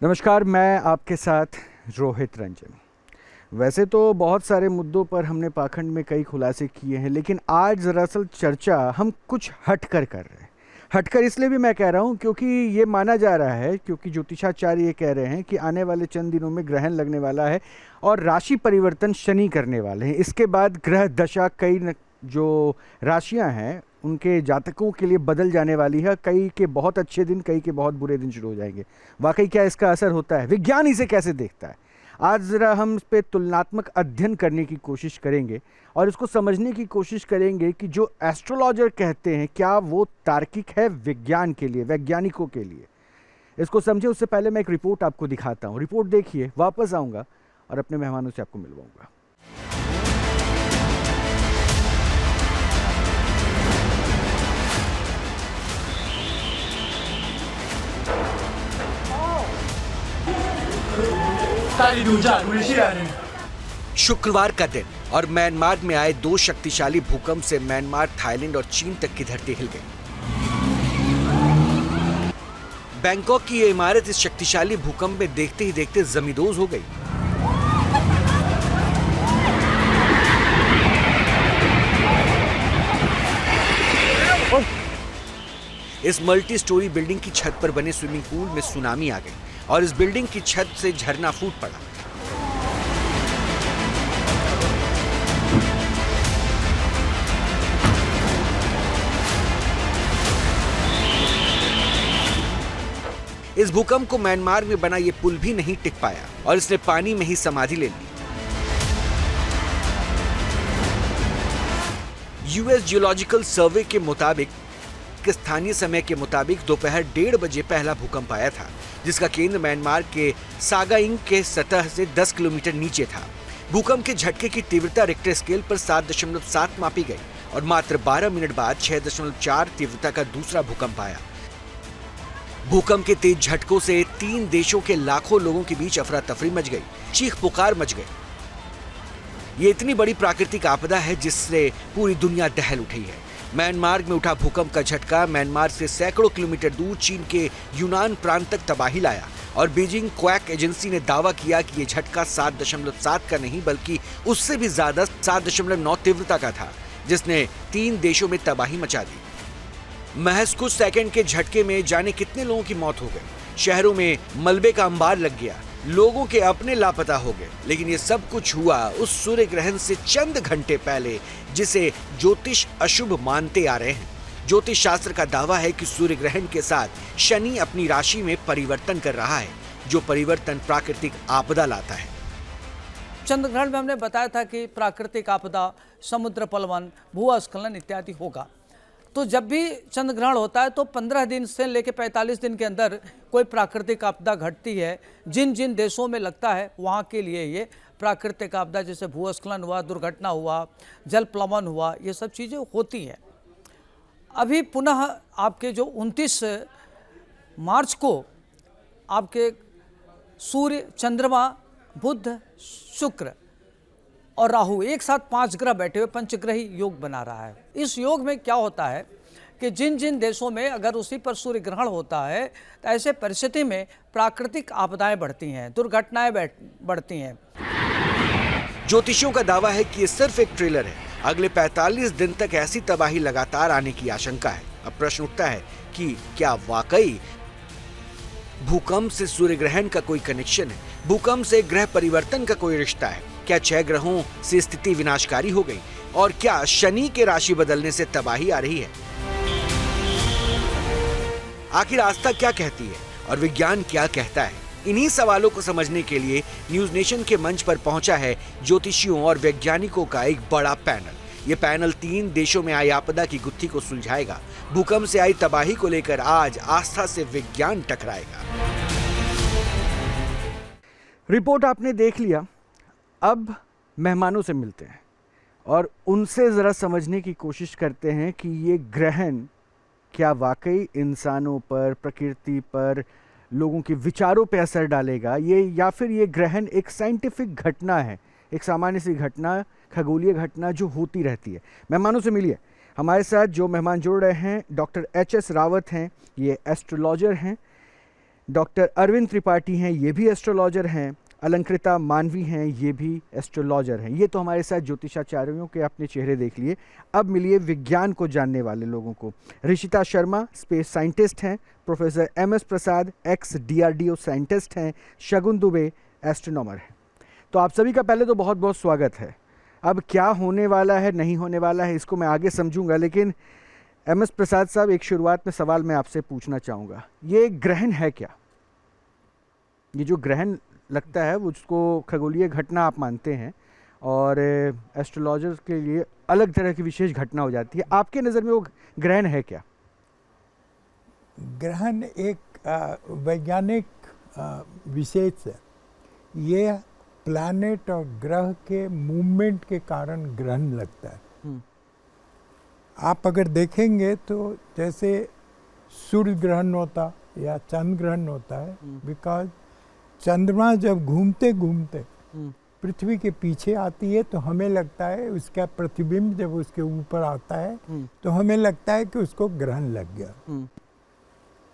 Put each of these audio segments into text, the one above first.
नमस्कार, मैं आपके साथ रोहित रंजन। वैसे तो बहुत सारे मुद्दों पर हमने पाखंड में कई खुलासे किए हैं, लेकिन आज दरअसल चर्चा हम कुछ हटकर कर रहे हैं। हटकर इसलिए भी मैं कह रहा हूं क्योंकि ये माना जा रहा है, क्योंकि ज्योतिषाचार्य ये कह रहे हैं कि आने वाले चंद दिनों में ग्रहण लगने वाला है और राशि परिवर्तन शनि करने वाले हैं। इसके बाद ग्रह दशा जो राशियां हैं उनके जातकों के लिए बदल जाने वाली है। कई के बहुत अच्छे दिन, कई के बहुत बुरे दिन शुरू हो जाएंगे। वाकई क्या इसका असर होता है, विज्ञान इसे कैसे देखता है, आज ज़रा हम इस पर तुलनात्मक अध्ययन करने की कोशिश करेंगे और इसको समझने की कोशिश करेंगे कि जो एस्ट्रोलॉजर कहते हैं क्या वो तार्किक है विज्ञान के लिए, वैज्ञानिकों के लिए। इसको समझे उससे पहले मैं एक रिपोर्ट आपको दिखाता हूँ। रिपोर्ट देखिए, वापस आऊँगा और अपने मेहमानों से आपको मिलवाऊँगा। शुक्रवार का दिन और म्यांमार में आए दो शक्तिशाली भूकंप से म्यांमार, थाईलैंड और चीन तक की धरती हिल गई। बैंकॉक की ये इमारत इस शक्तिशाली भूकंप में देखते ही देखते जमींदोज हो गई। इस मल्टी स्टोरी बिल्डिंग की छत पर बने स्विमिंग पूल में सुनामी आ गई और इस बिल्डिंग की छत से झरना फूट पड़ा। इस भूकंप को म्यांमार में बना ये पुल भी नहीं टिक पाया और इसने पानी में ही समाधि ले ली। यूएस जियोलॉजिकल सर्वे के मुताबिक स्थानीय समय के मुताबिक दोपहर 1:30 बजे पहला भूकंप आया था, जिसका केंद्र म्यांमार के सागाइंग के सतह से 10 किलोमीटर नीचे था। भूकंप के झटके की तीव्रता रिक्टर स्केल पर 7.7 मापी गई और मात्र 12 मिनट बाद 6.4 तीव्रता का दूसरा भूकंप आया। भूकंप के तेज झटकों से 3 देशों के लाखों लोगों के बीच अफरा तफरी मच गई, चीख पुकार मच गई। ये इतनी बड़ी प्राकृतिक आपदा है जिससे पूरी दुनिया दहल उठी है। म्यांमार में उठा भूकंप का झटका म्यांमार से सैकड़ों किलोमीटर दूर चीन के यूनान प्रांत तक तबाही लाया और बीजिंग क्वैक एजेंसी ने दावा किया कि यह झटका 7.7 का नहीं बल्कि उससे भी ज्यादा 7.9 तीव्रता का था, जिसने 3 देशों में तबाही मचा दी। महज कुछ सेकंड के झटके में जाने कितने लोगों की मौत हो गई। शहरों में मलबे का अंबार लग गया, लोगों के अपने लापता हो गए। लेकिन ये सब कुछ हुआ उस सूर्य ग्रहण से चंद घंटे पहले, जिसे ज्योतिष अशुभ मानते आ रहे हैं। ज्योतिष शास्त्र का दावा है कि सूर्य ग्रहण के साथ शनि अपनी राशि में परिवर्तन कर रहा है, जो परिवर्तन प्राकृतिक आपदा लाता है। चंद्र ग्रहण में हमने बताया था कि प्राकृतिक आपदा, समुद्र पलवन, भूस्खलन इत्यादि होगा। तो जब भी चंद्र ग्रहण होता है तो 15 दिन से लेकर 45 दिन के अंदर कोई प्राकृतिक आपदा घटती है। जिन जिन देशों में लगता है वहाँ के लिए ये प्राकृतिक आपदा, जैसे भूस्खलन हुआ, दुर्घटना हुआ, जल प्लवन हुआ, ये सब चीज़ें होती हैं। अभी पुनः आपके जो 29 मार्च को आपके सूर्य, चंद्रमा, बुध, शुक्र और राहु एक साथ 5 ग्रह बैठे हुए पंचग्रही योग बना रहा है। इस योग में क्या होता है कि जिन जिन देशों में अगर उसी पर सूर्य ग्रहण होता है तो ऐसे परिस्थिति में प्राकृतिक आपदाएं बढ़ती हैं, दुर्घटनाएं बढ़ती हैं। ज्योतिषियों का दावा है कि ये सिर्फ एक ट्रेलर है। अगले 45 दिन तक ऐसी तबाही लगातार आने की आशंका है। अब प्रश्न उठता है कि क्या वाकई भूकंप से सूर्य ग्रहण का कोई कनेक्शन है? भूकंप से ग्रह परिवर्तन का कोई रिश्ता है? क्या 6 ग्रहों से स्थिति विनाशकारी हो गई? और क्या शनि के राशि बदलने से तबाही आ रही है? आखिर आस्था क्या कहती है और विज्ञान क्या कहता है? इन्हीं सवालों को समझने के लिए न्यूज नेशन के मंच पर पहुंचा है ज्योतिषियों और वैज्ञानिकों का एक बड़ा पैनल। ये पैनल 3 देशों में आई आपदा की गुत्थी को सुलझाएगा। भूकंप से आई तबाही को लेकर आज आस्था से विज्ञान टकराएगा। रिपोर्ट आपने देख लिया, अब मेहमानों से मिलते हैं और उनसे ज़रा समझने की कोशिश करते हैं कि ये ग्रहण क्या वाकई इंसानों पर, प्रकृति पर, लोगों के विचारों पर असर डालेगा, ये या फिर ये ग्रहण एक साइंटिफिक घटना है, एक सामान्य सी घटना, खगोलीय घटना जो होती रहती है। मेहमानों से मिलिए। हमारे साथ जो मेहमान जुड़ रहे हैं, डॉक्टर एच एस रावत हैं, ये एस्ट्रोलॉजर हैं। डॉक्टर अरविंद त्रिपाठी हैं, ये भी एस्ट्रोलॉजर हैं। अलंकृता मानवी हैं, ये भी एस्ट्रोलॉजर हैं। ये तो हमारे साथ ज्योतिषाचार्यों के अपने चेहरे देख लिए। अब मिलिए विज्ञान को जानने वाले लोगों को। ऋषिता शर्मा स्पेस साइंटिस्ट हैं, प्रोफेसर एम एस प्रसाद एक्स DRDO साइंटिस्ट हैं, शगुन दुबे एस्ट्रोनॉमर हैं। तो आप सभी का पहले तो बहुत बहुत स्वागत है। अब क्या होने वाला है, नहीं होने वाला है, इसको मैं आगे समझूंगा, लेकिन एम एस प्रसाद साहब, एक शुरुआत में सवाल मैं आपसे पूछना चाहूँगा। ये ग्रहण है क्या? ये जो ग्रहण लगता है वो उसको खगोलीय घटना आप मानते हैं, और एस्ट्रोलॉजर्स के लिए अलग तरह की विशेष घटना हो जाती है। आपके नज़र में वो ग्रहण है क्या? ग्रहण एक वैज्ञानिक विशेष है। ये प्लैनेट और ग्रह के मूवमेंट के कारण ग्रहण लगता है। आप अगर देखेंगे तो जैसे सूर्य ग्रहण होता या चंद्र ग्रहण होता है, बिकॉज चंद्रमा जब घूमते घूमते पृथ्वी के पीछे आती है तो हमें लगता है उसका प्रतिबिंब जब उसके ऊपर आता है तो हमें लगता है कि उसको ग्रहण लग गया।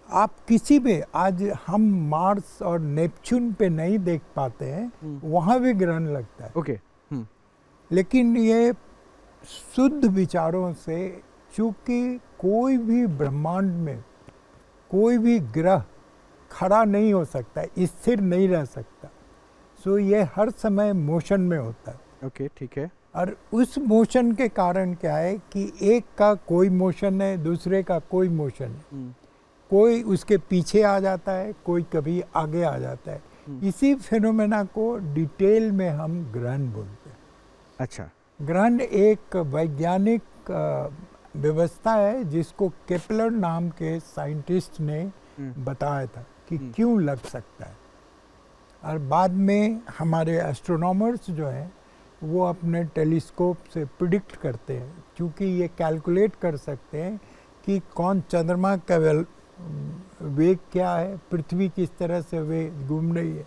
आप किसी भी, आज हम मार्स और नेपच्यून पे नहीं देख पाते हैं, वहाँ भी ग्रहण लगता है। ओके। लेकिन ये शुद्ध विचारों से, चूंकि कोई भी ब्रह्मांड में कोई भी ग्रह खड़ा नहीं हो सकता, स्थिर नहीं रह सकता, सो ये हर समय मोशन में होता है। ओके, ठीक है। और उस मोशन के कारण क्या है कि एक का कोई मोशन है, दूसरे का कोई मोशन है, कोई उसके पीछे आ जाता है, कोई कभी आगे आ जाता है। इसी फिनोमेना को डिटेल में हम ग्रहण बोलते हैं। अच्छा। ग्रहण एक वैज्ञानिक व्यवस्था है जिसको केपलर नाम के साइंटिस्ट ने बताया था कि क्यों लग सकता है, और बाद में हमारे एस्ट्रोनॉमर्स जो हैं वो अपने टेलीस्कोप से प्रिडिक्ट करते हैं, क्योंकि ये कैलकुलेट कर सकते हैं कि कौन चंद्रमा का वेग क्या है, पृथ्वी किस तरह से वेग घूम रही है,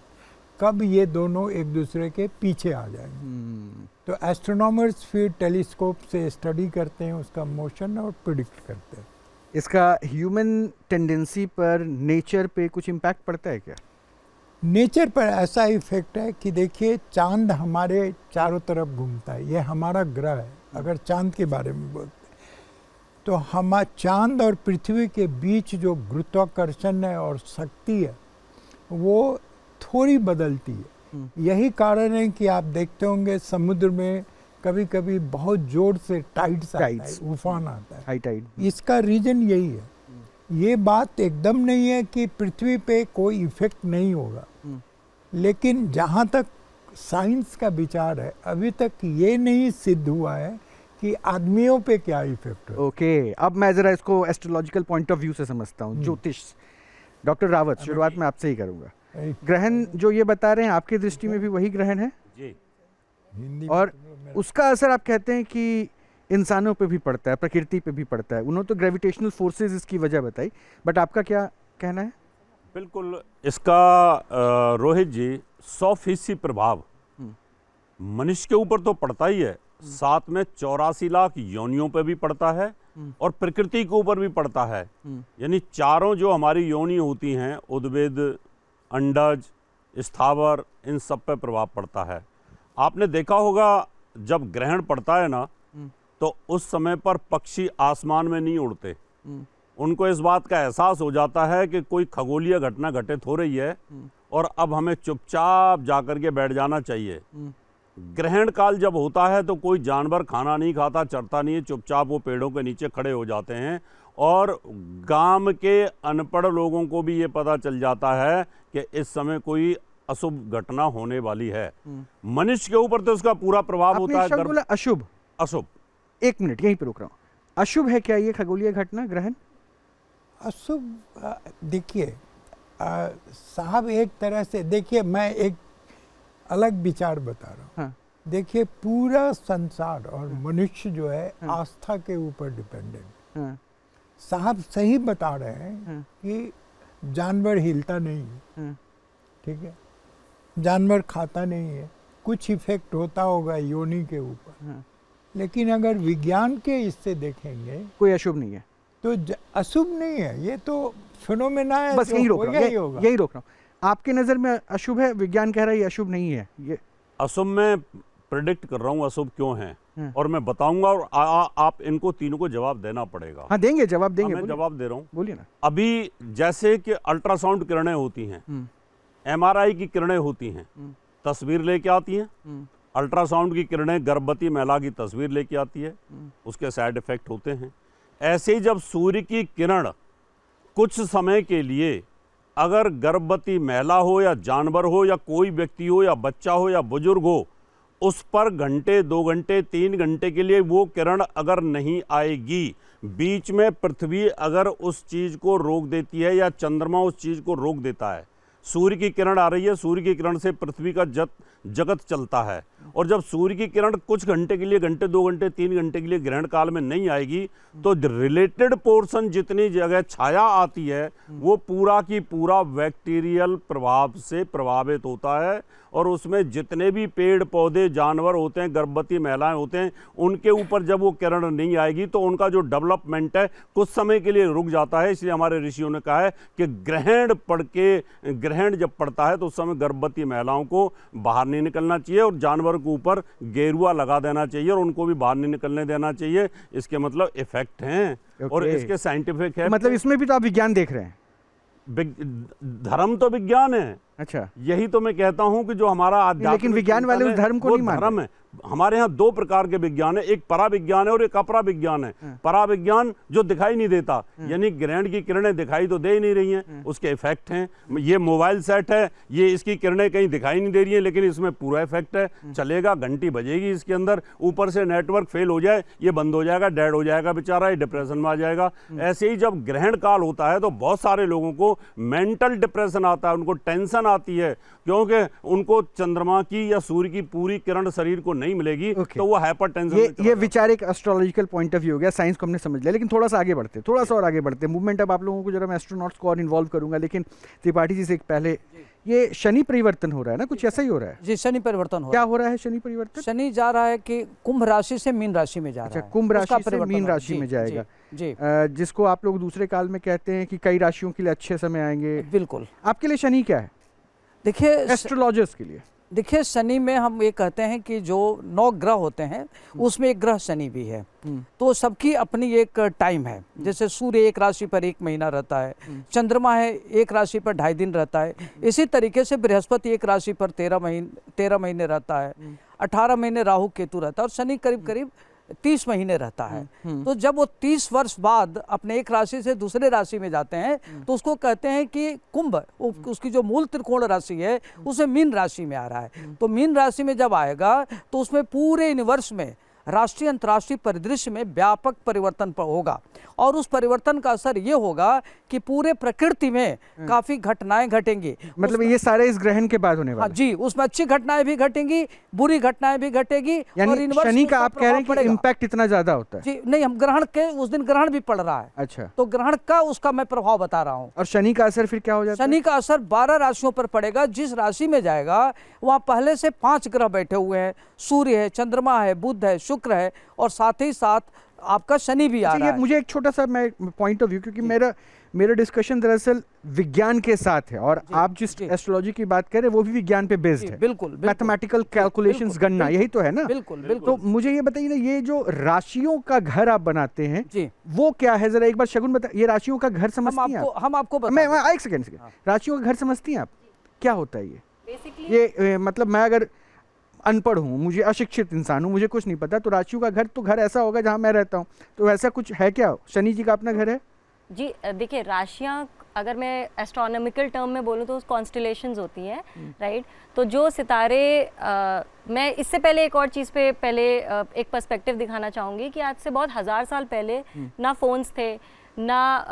कब ये दोनों एक दूसरे के पीछे आ जाएंगे। तो एस्ट्रोनॉमर्स फिर टेलीस्कोप से स्टडी करते हैं उसका मोशन और प्रिडिक्ट करते हैं। इसका ह्यूमन टेंडेंसी पर, नेचर पे कुछ इम्पैक्ट पड़ता है क्या? नेचर पर ऐसा इफेक्ट है कि देखिए, चांद हमारे चारों तरफ घूमता है, ये हमारा ग्रह है। अगर चांद के बारे में बोलते हैं तो हम चांद और पृथ्वी के बीच जो गुरुत्वाकर्षण है और शक्ति है वो थोड़ी बदलती है। यही कारण है कि आप देखते होंगे समुद्र में कभी कभी बहुत जोर से टाइड्स आता है, उफान आता है, हाई टाइड। इसका रीजन यही है। ये बात एकदम नहीं है कि पृथ्वी पे कोई इफेक्ट नहीं होगा, लेकिन जहाँ तक साइंस का विचार है अभी तक ये नहीं सिद्ध हुआ है कि आदमियों पे क्या इफेक्ट है। ओके, अब मैं जरा इसको एस्ट्रोलॉजिकल पॉइंट ऑफ व्यू से समझता हूँ, ज्योतिष। डॉक्टर रावत, शुरुआत में आपसे ही करूँगा। ग्रहण जो ये बता रहे हैं, आपकी दृष्टि में भी वही ग्रहण है जी। हिंदी और उसका असर आप कहते हैं कि इंसानों पे भी पड़ता है, प्रकृति पे भी पड़ता है। उन्होंने तो ग्रेविटेशनल फोर्सेस इसकी वजह बताई, बट आपका क्या कहना है? बिल्कुल, इसका रोहित जी 100% प्रभाव मनुष्य के ऊपर तो पड़ता ही है, साथ में 84 लाख योनियों पे भी पड़ता है और प्रकृति के ऊपर भी पड़ता है। यानी चारों जो हमारी योनि होती हैं, उद्भिद, अंडज, स्थावर, इन सब पे प्रभाव पड़ता है। आपने देखा होगा जब ग्रहण पड़ता है ना, तो उस समय पर पक्षी आसमान में नहीं उड़ते। उनको इस बात का एहसास हो जाता है कि कोई खगोलीय घटना घटित हो रही है और अब हमें चुपचाप जाकर के बैठ जाना चाहिए। ग्रहण काल जब होता है तो कोई जानवर खाना नहीं खाता, चरता नहीं है, चुपचाप वो पेड़ों के नीचे खड़े हो जाते हैं और गांव के अनपढ़ लोगों को भी ये पता चल जाता है कि इस समय कोई अशुभ घटना होने वाली है। मनुष्य के ऊपर तो उसका पूरा प्रभाव होता है। आपने बोला अशुभ। अशुभ, एक मिनट यहीं पे रुक रहा हूँ। अशुभ है क्या ये खगोलीय घटना, ग्रहण? अशुभ, देखिए साहब, एक तरह से देखिए, मैं एक अलग विचार बता रहा हूँ। हाँ। देखिए, पूरा संसार और मनुष्य जो है आस्था के ऊपर डिपेंडेंट। हाँ। साहब सही बता रहे हैं कि जानवर हिलता नहीं है, ठीक है, जानवर खाता नहीं है, कुछ इफेक्ट होता होगा योनि के ऊपर, लेकिन अगर विज्ञान के इससे देखेंगे कोई अशुभ नहीं है, तो अशुभ नहीं है। ये तो फिनोमेना है, बस जो यही रोक होगा रहा ही होगा। हूँ, यही रोक रहा हूँ। आपके नज़र में अशुभ है, विज्ञान कह रहा है ये अशुभ नहीं है, ये अशुभ में प्रेडिक्ट कर रहा हूँ अशुभ क्यों है, हाँ। और मैं बताऊंगा, और आप इनको तीनों को जवाब देना पड़ेगा। हाँ देंगे, जवाब हाँ, देंगे, मैं जवाब दे रहा हूँ। बोलिए ना। अभी जैसे कि अल्ट्रासाउंड किरणें होती हैं, MRI की किरणें होती हैं, तस्वीर लेके आती हैं। अल्ट्रासाउंड की किरणें गर्भवती महिला की तस्वीर लेके आती है, उसके साइड इफेक्ट होते हैं। ऐसे ही जब सूर्य की किरण कुछ समय के लिए अगर गर्भवती महिला हो या जानवर हो या कोई व्यक्ति हो या बच्चा हो या बुजुर्ग हो, उस पर घंटे, 2 घंटे, 3 घंटे के लिए वो किरण अगर नहीं आएगी, बीच में पृथ्वी अगर उस चीज़ को रोक देती है या चंद्रमा उस चीज़ को रोक देता है, सूर्य की किरण आ रही है, सूर्य की किरण से पृथ्वी का जगत चलता है, और जब सूर्य की किरण कुछ घंटे के लिए, घंटे, 2 घंटे, 3 घंटे के लिए ग्रहण काल में नहीं आएगी, तो रिलेटेड पोर्शन जितनी जगह छाया आती है वो पूरा की पूरा बैक्टीरियल प्रभाव से प्रभावित होता है, और उसमें जितने भी पेड़ पौधे, जानवर होते हैं, गर्भवती महिलाएं होते हैं, उनके ऊपर जब वो किरण नहीं आएगी तो उनका जो डेवलपमेंट है कुछ समय के लिए रुक जाता है। इसलिए हमारे ऋषियों ने कहा है कि ग्रहण जब पड़ता है तो उस समय गर्भवती महिलाओं को बाहर नहीं निकलना चाहिए, और जानवर के ऊपर गेरुआ लगा देना चाहिए, और उनको भी बाहर नहीं निकलने देना चाहिए। इसके मतलब इफेक्ट हैं, और इसके साइंटिफिक है। मतलब इसमें भी तो आप विज्ञान देख रहे हैं। धर्म तो विज्ञान है। अच्छा, यही तो मैं कहता हूं कि जो हमारा आध्यात्मिक, लेकिन विज्ञान वाले उस धर्म को वो नहीं मान धर्म है। हमारे यहाँ 2 प्रकार के विज्ञान है, एक परा विज्ञान है और एक अपरा विज्ञान है। परा विज्ञान जो दिखाई नहीं देता, यानी ग्रहण की किरणें दिखाई तो दे ही नहीं रही हैं, उसके इफेक्ट हैं। ये मोबाइल सेट है, ये इसकी किरणें कहीं दिखाई नहीं दे रही हैं, लेकिन इसमें पूरा इफेक्ट है, चलेगा, घंटी बजेगी इसके अंदर, ऊपर से नेटवर्क फेल हो जाए, ये बंद हो जाएगा, डेड हो जाएगा बेचारा, ये डिप्रेशन में आ जाएगा। ऐसे ही जब ग्रहण काल होता है तो बहुत सारे लोगों को मेंटल डिप्रेशन आता है, उनको टेंशन आती है, क्योंकि उनको चंद्रमा की या सूर्य की पूरी किरण शरीर को नहीं मिलेगी, तो वो हाइपरटेंशन में चला ये विचार एक एस्ट्रोलॉजिकल पॉइंट ऑफ व्यू हो गया, साइंस को हमने समझ लिया। लेकिन थोड़ा सा आगे बढ़ते, थोड़ा सा और आगे बढ़ते मूवमेंट। अब आप लोगों को जरा मैं एस्ट्रोनॉट्स को और इन्वॉल्व करूंगा, लेकिन त्रिपाठी जी से एक पहले, ये शनि परिवर्तन हो रहा है ना, कुछ ऐसा ही हो रहा है? जी, शनि परिवर्तन हो क्या रहा है। हो रहा है शनि परिवर्तन? शनि जा रहा है कि कुंभ राशि से मीन राशि में जा रहा है। अच्छा, कुंभ उसका राशि से परिवर्तन मीन हो रहा है। राशि में जी, जाएगा, जी, जिसको आप लोग दूसरे काल में कहते हैं कि कई राशियों के लिए अच्छे समय आएंगे। बिल्कुल। आपके लिए शनि क्या है, देखिए एस्ट्रोलॉजर्स के लिए? देखिए, शनि में हम ये कहते हैं कि जो 9 ग्रह होते हैं उसमें एक ग्रह शनि भी है, तो सबकी अपनी एक टाइम है। जैसे सूर्य एक राशि पर 1 महीना रहता है, चंद्रमा है एक राशि पर 2.5 दिन रहता है, इसी तरीके से बृहस्पति एक राशि पर 13 महीने रहता है, 18 महीने राहु केतु रहता है, और शनि करीब करीब 30 महीने रहता है। तो जब वो 30 वर्ष बाद अपने एक राशि से दूसरे राशि में जाते हैं तो उसको कहते हैं कि कुंभ, उसकी जो मूल त्रिकोण राशि है उसे मीन राशि में आ रहा है। तो मीन राशि में जब आएगा तो उसमें पूरे यूनिवर्स में, राष्ट्रीय अंतर्राष्ट्रीय परिदृश्य में व्यापक परिवर्तन होगा, और उस परिवर्तन का असर ये होगा कि पूरे प्रकृति में काफी घटनाएं घटेंगी। मतलब ये सारे इस ग्रहण के बाद होने वाले? हाँ जी, उसमें अच्छी घटनाएं भी घटेंगी, बुरी घटनाएं भी घटेगी। यानी शनि का आप कह रहे हैं कि इम्पैक्ट इतना ज्यादा होता है? जी नहीं, हम ग्रहण के उस दिन ग्रहण भी पड़ रहा है। अच्छा, तो ग्रहण का उसका मैं प्रभाव बता रहा हूँ। और शनि का असर फिर क्या हो जाता है? शनि का असर 12 राशियों पर पड़ेगा। जिस राशि में जाएगा वहाँ पहले से 5 ग्रह बैठे हुए हैं, सूर्य है, चंद्रमा है, बुध है, शुक्र है, और साथ ही साथ आपका शनि भी आ रहा है। मुझे एक छोटा सा मैं पॉइंट ऑफ व्यू, क्योंकि मेरा डिस्कशन दरअसल विज्ञान के साथ है, और आप जिस एस्ट्रोलॉजी की बात कर रहे हैं वो भी विज्ञान पे बेस्ड है। बिल्कुल, मैथमेटिकल कैलकुलेशंस, गणना, यही तो है ना? बिल्कुल, बिल्कुल। तो मुझे ये बताइए ना, ये जो राशियों का घर आप बनाते हैं जी, वो क्या है? जरा एक बार शगुन बता, ये राशियों का घर समझती हैं आप? हम आपको मैं एक सेकंड, राशियों का घर समझती हैं आप? क्या होता है ये मतलब मैं अगर अनपढ़ हूँ, मुझे अशिक्षित इंसान हूँ, मुझे कुछ नहीं पता, तो राशियों का घर तो घर ऐसा होगा जहाँ मैं रहता हूँ, तो ऐसा कुछ है क्या? शनि जी का अपना घर है? जी देखिए, राशियाँ अगर मैं एस्ट्रोनॉमिकल टर्म में बोलूँ तो कॉन्स्टलेशंस होती हैं, राइट? तो जो सितारे, मैं इससे पहले एक और चीज़ पे एक पर्सपेक्टिव दिखाना चाहूँगी कि आज से बहुत 1000 साल पहले ना फ़ोन्स थे, ना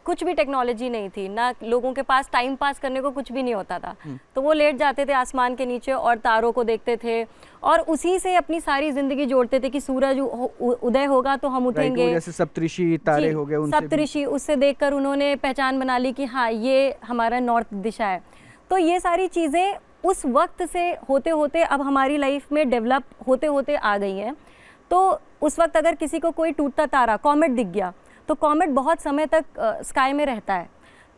कुछ भी टेक्नोलॉजी नहीं थी, ना लोगों के पास टाइम पास करने को कुछ भी नहीं होता था। तो वो लेट जाते थे आसमान के नीचे और तारों को देखते थे, और उसी से अपनी सारी जिंदगी जोड़ते थे कि सूरज उदय होगा तो हम उठेंगे। जैसे सप्तऋषि तारे हो गए, उनसे सप्तऋषि, उससे देखकर उन्होंने पहचान बना ली कि हाँ ये हमारा नॉर्थ दिशा है। तो ये सारी चीज़ें उस वक्त से होते होते अब हमारी लाइफ में डेवलप होते होते आ गई हैं। तो उस वक्त अगर किसी को कोई टूटता तारा, कॉमेट दिख गया, तो कॉमेट बहुत समय तक स्काई में रहता है।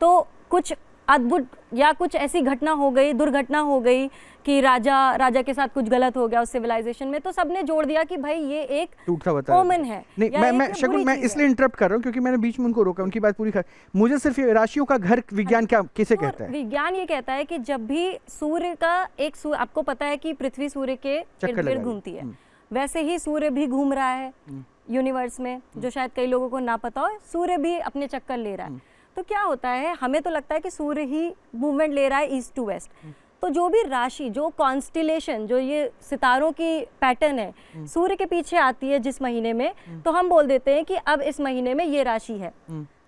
तो कुछ अद्भुत या कुछ ऐसी घटना हो गई, दुर्घटना हो गई कि राजा के साथ कुछ गलत हो गया उस सिविलाइजेशन में, तो सबने जोड़ दिया कि भाई ये एक टूटता बता ओमन है। नहीं, मैं शगुन, मैं इसलिए इंटरप्ट कर रहा हूँ क्योंकि मैंने बीच में उनको रोका, उनकी बात पूरी कर। मुझे सिर्फ ये राशियों का घर विज्ञान क्या किसे कहता है? विज्ञान ये कहता है कि जब भी सूर्य का आपको पता है कि पृथ्वी सूर्य के इर्द गिर्द घूमती है, वैसे ही सूर्य भी घूम रहा है यूनिवर्स में, जो शायद कई लोगों को ना पता हो, सूर्य भी अपने चक्कर ले रहा है। तो क्या होता है, हमें तो लगता है कि सूर्य ही मूवमेंट ले रहा है ईस्ट टू वेस्ट, तो जो भी राशि, जो कॉन्स्टिलेशन, जो ये सितारों की पैटर्न है सूर्य के पीछे आती है जिस महीने में, तो हम बोल देते हैं कि अब इस महीने में ये राशि है,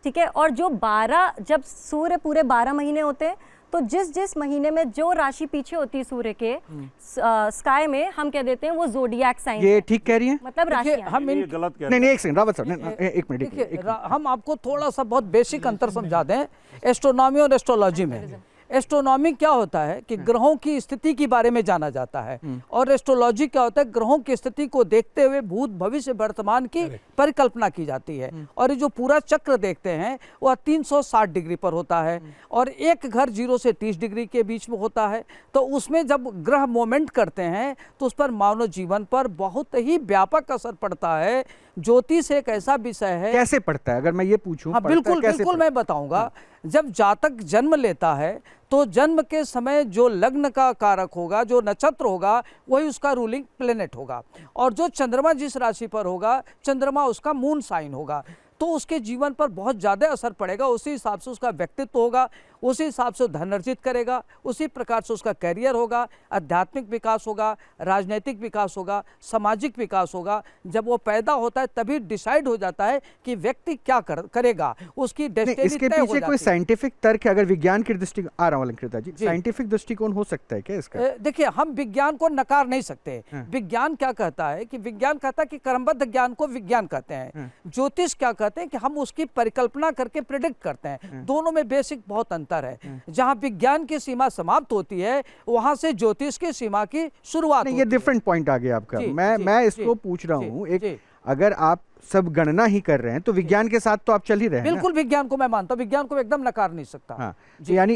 ठीक है। और जो 12, जब सूर्य पूरे 12 महीने होते हैं, तो जिस जिस महीने में जो राशि पीछे होती है सूर्य के स्काई में, हम कह देते हैं वो जोडियाक साइन। ये ठीक कह रही हैं? मतलब राशि हम ये गलत कह रहे नहीं, एक सेकंड रावत सर, एक मिनट। देखिए, हम आपको थोड़ा सा बहुत बेसिक अंतर समझा दें एस्ट्रोनॉमी और एस्ट्रोलॉजी में। एस्ट्रोनॉमी क्या होता है कि ग्रहों की स्थिति के बारे में जाना जाता है, और एस्ट्रोलॉजी क्या होता है, ग्रहों की स्थिति को देखते हुए भूत भविष्य वर्तमान की परिकल्पना की जाती है। और ये जो पूरा चक्र देखते हैं वह 360 डिग्री पर होता है, और एक घर 0 से 30 डिग्री के बीच में होता है। तो उसमें जब ग्रह मोमेंट करते हैं तो उस पर मानव जीवन पर बहुत ही व्यापक असर पड़ता है। ज्योतिष एक ऐसा विषय है। कैसे पड़ता है, अगर मैं ये पूछूं? हाँ, बिल्कुल मैं बताऊंगा। जब जातक जन्म लेता है तो जन्म के समय जो लग्न का कारक होगा, जो नक्षत्र होगा, वही उसका रूलिंग प्लेनेट होगा, और जो चंद्रमा जिस राशि पर होगा, चंद्रमा उसका मून साइन होगा। तो उसके जीवन पर बहुत ज़्यादा असर पड़ेगा। उसी हिसाब से उसका व्यक्तित्व होगा, उसी हिसाब से धन अर्जित करेगा, उसी प्रकार से उसका कैरियर होगा, आध्यात्मिक विकास होगा, राजनीतिक विकास होगा, सामाजिक विकास होगा। जब वो पैदा होता है तभी डिसाइड हो जाता है कि व्यक्ति क्या करेगा, उसकी डेस्टिनी इसके तय हो पीछे जाती कोई है। साइंटिफिक तर्क है? अगर विज्ञान की दृष्टि आ रहा हूँ अलंकृता जी, साइंटिफिक दृष्टिकोण हो सकता है क्या इसका? देखिए, हम विज्ञान को नकार नहीं सकते। विज्ञान क्या कहता है कि विज्ञान कहता है कि क्रमबद्ध ज्ञान को विज्ञान कहते हैं। ज्योतिष क्या कहते हैं कि हम उसकी परिकल्पना करके प्रेडिक्ट करते हैं। दोनों में बेसिक बहुत अंतर है। जहां विज्ञान की सीमा समाप्त होती है, वहां से ज्योतिष की सीमा की शुरुआत होती है। ये डिफरेंट पॉइंट आ गया आपका। मैं इसको पूछ रहा हूँ, एक अगर आप सब गणना ही कर रहे हैं तो विज्ञान के साथ तो आप चल ही रहे हैं। बिल्कुल, विज्ञान को मैं मानता हूँ, विज्ञान को एकदम नकार नहीं सकता। हाँ,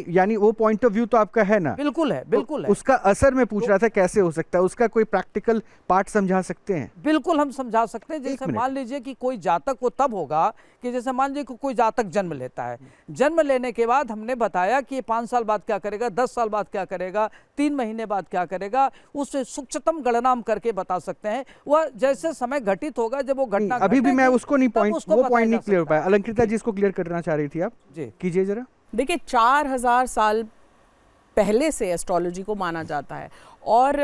यानी वो पॉइंट ऑफ व्यू तो आपका है ना? बिल्कुल है, बिल्कुल है। उसका असर मैं पूछ रहा था कैसे हो सकता है, उसका कोई प्रैक्टिकल पार्ट समझा सकते हैं? बिल्कुल हम समझा सकते हैं। जैसे मान लीजिए कि कोई जातक वो तब होगा कि जैसे मान लीजिए कि कोई जातक जन्म लेता है, जन्म लेने के बाद हमने बताया कि 5 साल बाद क्या करेगा, 10 साल बाद क्या करेगा, 3 महीने बाद क्या करेगा, उससे सूक्ष्मतम गणना हम करके बता सकते हैं। वह जैसे समय घटित होगा, जब वो घटना अभी भी मैं उसको नहीं वो पॉइंट नहीं क्लियर हो पाया। अलंकृता जी इसको क्लियर करना चाह रही थी आप, जी कीजिए जरा। देखिए, 4000 साल पहले से एस्ट्रोलॉजी को माना जाता है, और